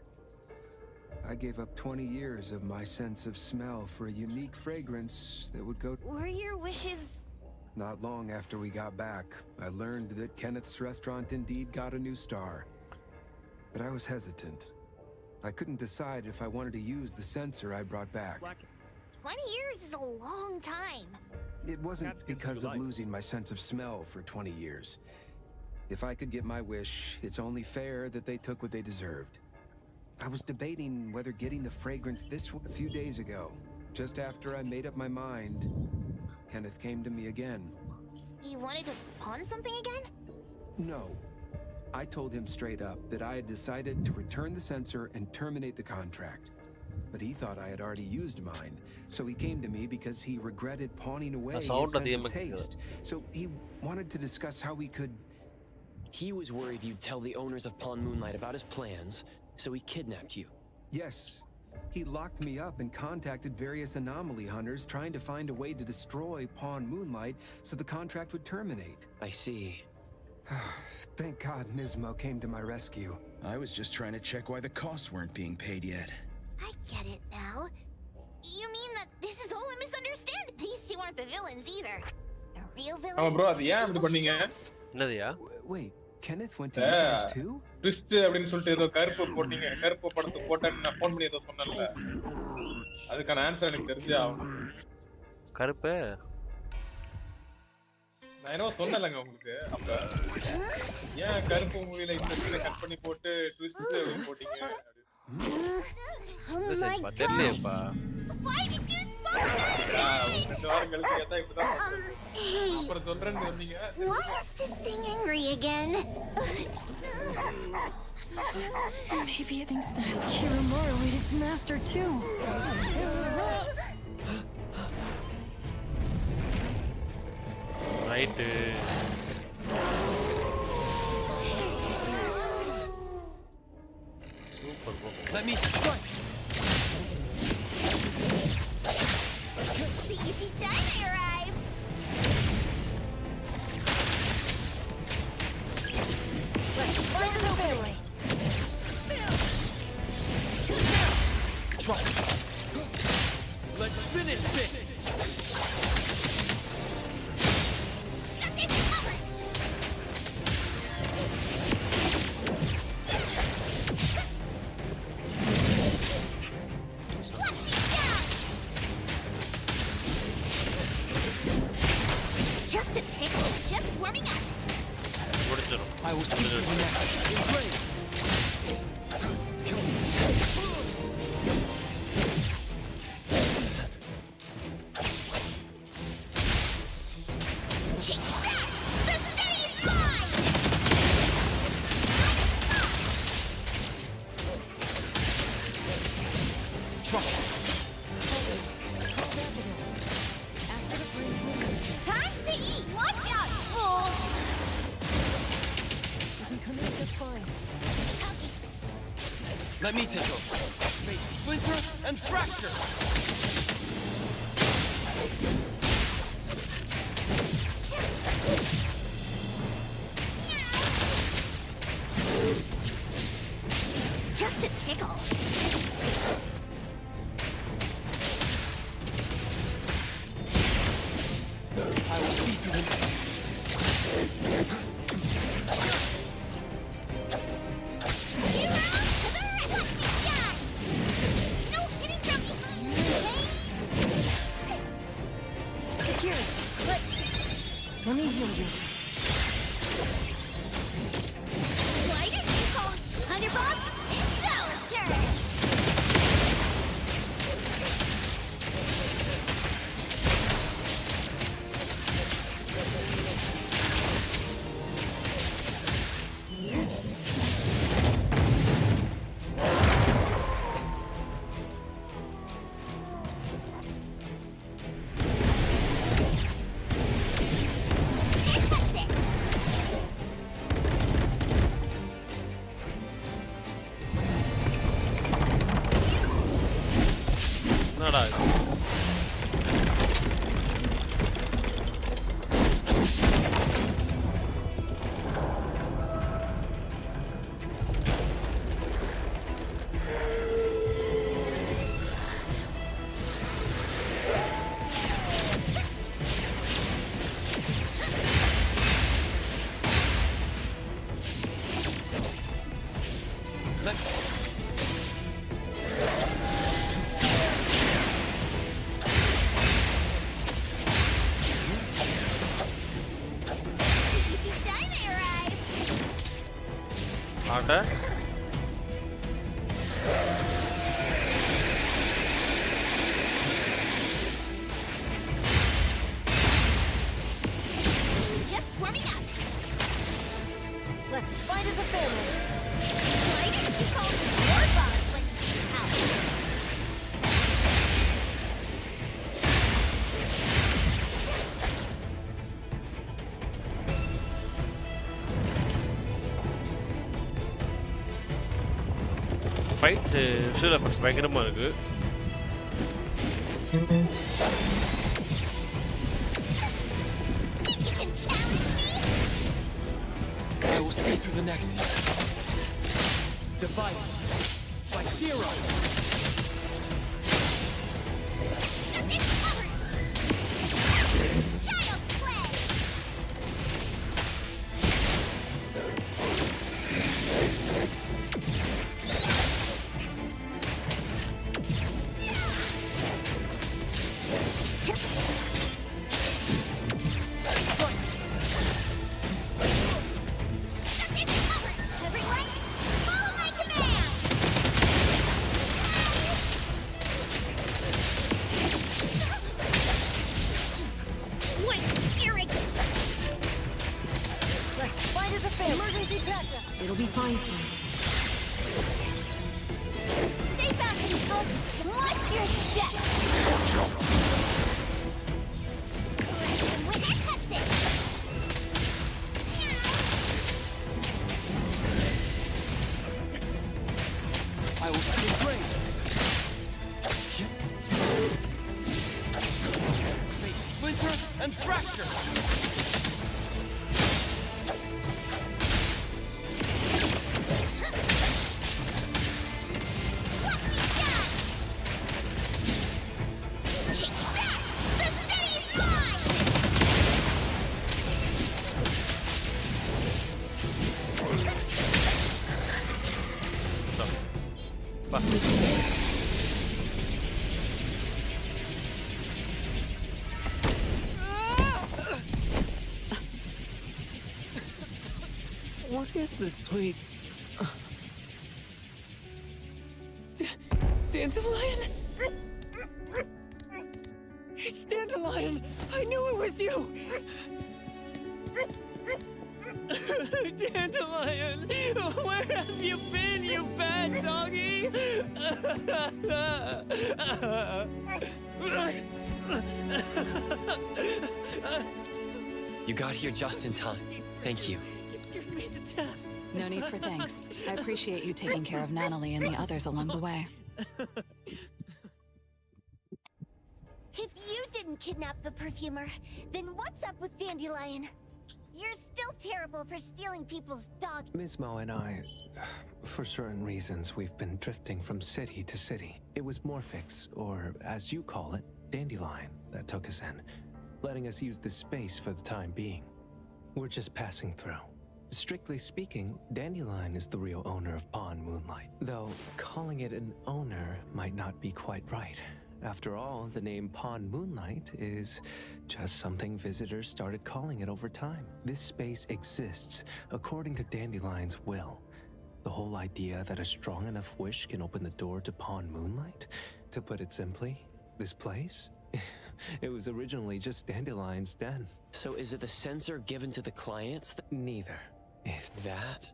I gave up 20 years of my sense of smell for a unique fragrance that would go... Were your wishes... Not long after we got back, I learned that Kenneth's restaurant indeed got a new star. But I was hesitant. I couldn't decide if I wanted to use the sensor I brought back. 20 years is a long time. It wasn't because of losing my sense of smell for 20 years. If I could get my wish, it's only fair that they took what they deserved. I was debating whether getting the fragrance a few days ago. Just after I made up my mind, Kenneth came to me again. He wanted to pawn something again? No. I told him straight up that I had decided to return the sensor and terminate the contract. But he thought I had already used mine, so he came to me because he regretted pawning away his sense of taste. So he wanted to discuss how we could... He was worried you'd tell the owners of Pawn Moonlight about his plans, so he kidnapped you. Yes. He locked me up and contacted various anomaly hunters trying to find a way to destroy Pawn Moonlight so the contract would terminate. I see. Thank God Nismo came to my rescue. I was just trying to check why the costs weren't being paid yet. I get it now. You mean that this is all a misunderstanding? These two aren't the villains either. The real villain... bro, அது ஏன் அப்படி பண்ணீங்க? என்னதுயா? Wait, Kenneth went to US too? Twist அப்படினு சொல்லிட்டு ஏதோ கருப்பு போட்டீங்க. கருப்பு படத்து போட்டேன்னு நான் ஃபோன் பண்ணி ஏதோ சொன்னேன்ல. அதுக்கான ஆன்சர் எனக்கு தெரிஞ்சே ஆகணும். கருப்பு? நான் என்ன சொன்னலங்க உங்களுக்கு. அப்ப ஏன் கருப்பு மூவில இந்த சீனை கட் பண்ணி போட்டு ட்விஸ்ட் போட்டீங்க? Oh Listen, my but tell me, gosh! pa. Why did you spoil everything? 2 வாரம் கழிச்சு கேட்டா இப்பதான் சொல்றது. Hey, அப்புறம் சொல்றேன்னு வந்தீங்க. why is this thing angry again? Maybe it thinks that Kirimura ate its master too. Right. Super. Let me. The UPI Dynamite arrived! Let's fight as a family. Trust. Let's finish this. Just a tickle, just warming up. I will see you next. In grade. Check that! The city's mine! Trust. Time to eat! Watch out, fools! You can come in just fine. Let me take over. Make splinter and fracture. Just a tickle. I will see through the night. Secure. Let me heal you. Why did you call Thunderbolt? It's our turn! Can't touch this! என்னடா இது? UPI Dynamite arrived! ஆட்ட Just warming up. Let's fight as a family. Why didn't you call war boss when out? Fight visual effects பயங்கரமா இருக்கு. You can challenge me? I will see through the nexus. Divided by zero. It's covered! Child's play! It's covered! Everyone, follow my command! It'll be fine soon. Stay back, people! Watch your step! When I touch this! I will see you great. Fate splinter and fracture. What is this place? Dandelion? It's Dandelion! I knew it was you! Dandelion! Where have you been, you bad doggy? You got here just in time. Thank you. You scared me to death. No need for thanks. I appreciate you taking care of Natalie and the others along the way. If you didn't kidnap the perfumer, then what's up with Dandelion? You're still terrible for stealing people's dogs. Mismo and I, for certain reasons, we've been drifting from city to city. It was Morphix, or as you call it, Dandelion, that took us in, letting us use this space for the time being. We're just passing through. Strictly speaking, Dandelion is the real owner of Pawn Moonlight, though calling it an owner might not be quite right. After all, the name Pawn Moonlight is just something visitors started calling it over time. This space exists according to Dandelion's will. The whole idea that a strong enough wish can open the door to Pawn Moonlight? To put it simply, this place? It was originally just Dandelion's den. So is it the sensor given to the clients? Neither. That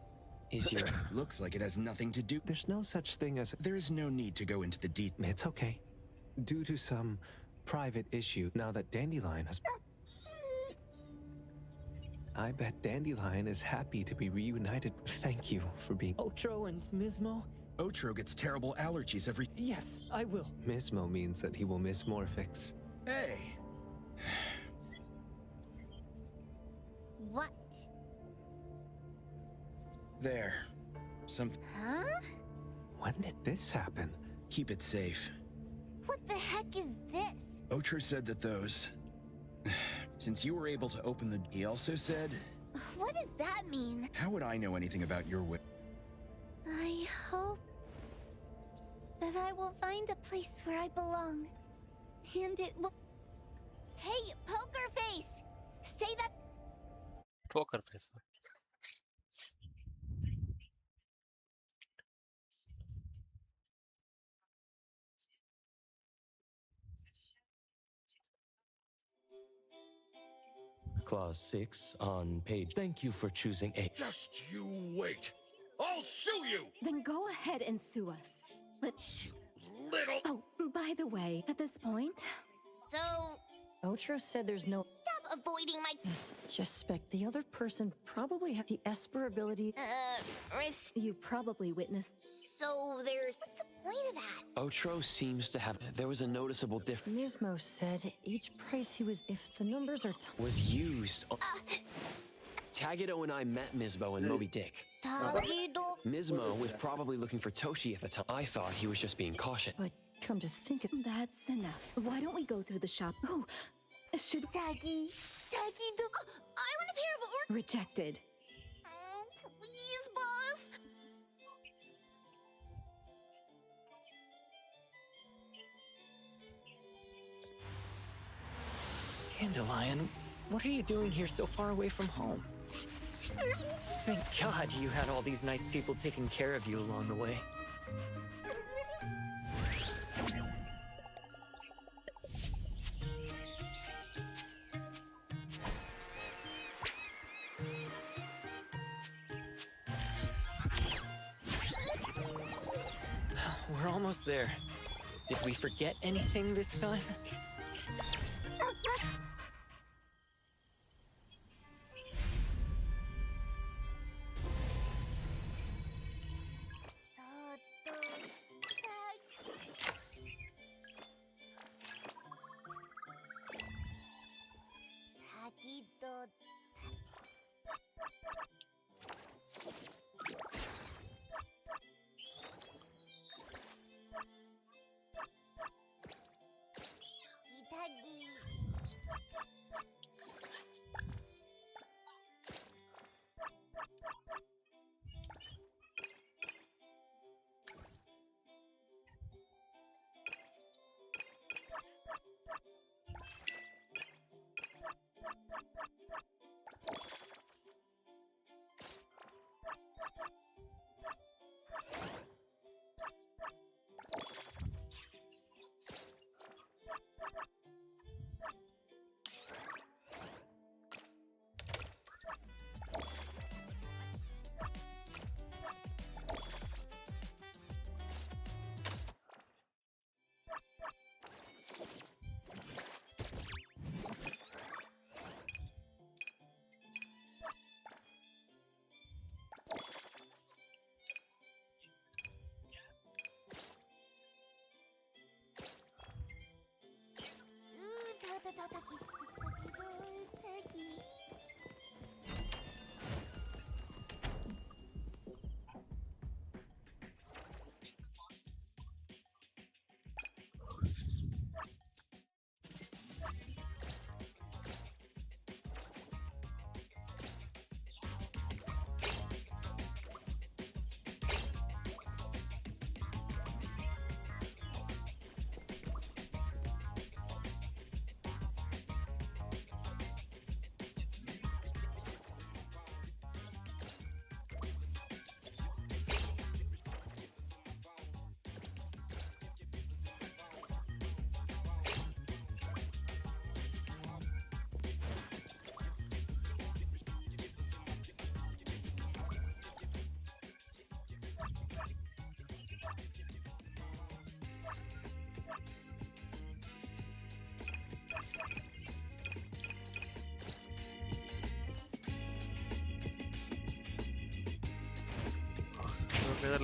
is your... Looks like it has nothing to do... There's no such thing as... There is no need to go into the details. It's okay. Due to some private issue, now that Dandelion has... I bet Dandelion is happy to be reunited. Thank you for being... Otro and Mismo? Otro gets terrible allergies every... Yes, I will. Mismo means that he will miss Morphix. Hey! What? There. Something... Huh? When did this happen? Keep it safe. What the heck is this? Otro said that those... Since you were able to open the... He also said... What does that mean? How would I know anything about your wish? I hope that I will find a place where I belong. And it will... Hey, Poker Face! Say that... Poker face. Clause 6 on page. Thank you for choosing a. Just you wait. I'll sue you! Then go ahead and sue us. Little... Oh, by the way, at this point... So... Otro said there's no... Stop avoiding my... It's just Spec. The other person probably had the Esper ability... risk... You probably witnessed... So there's... What's the point of that? Otro seems to have... There was a noticeable difference. Mismo said each price he was... If the numbers are... Was used... Tagido and I met Mismo and Moby Dick. Tagido? Mismo was probably looking for Toshi at the time. I thought he was just being cautious. But come to think of... That's enough. Why don't we go through the shop? Oh, should... Tagido... I want a pair of Rejected. Oh, please, boss. Dandelion, what are you doing here so far away from home? Thank God you had all these nice people taking care of you along the way. We're almost there. Did we forget anything this time?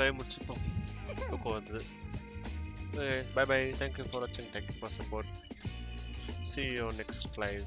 live முடிச்சுப்போம். தூக்கம் வருது. Bye bye. Thank you for watching. Thank you for support. See you on next live.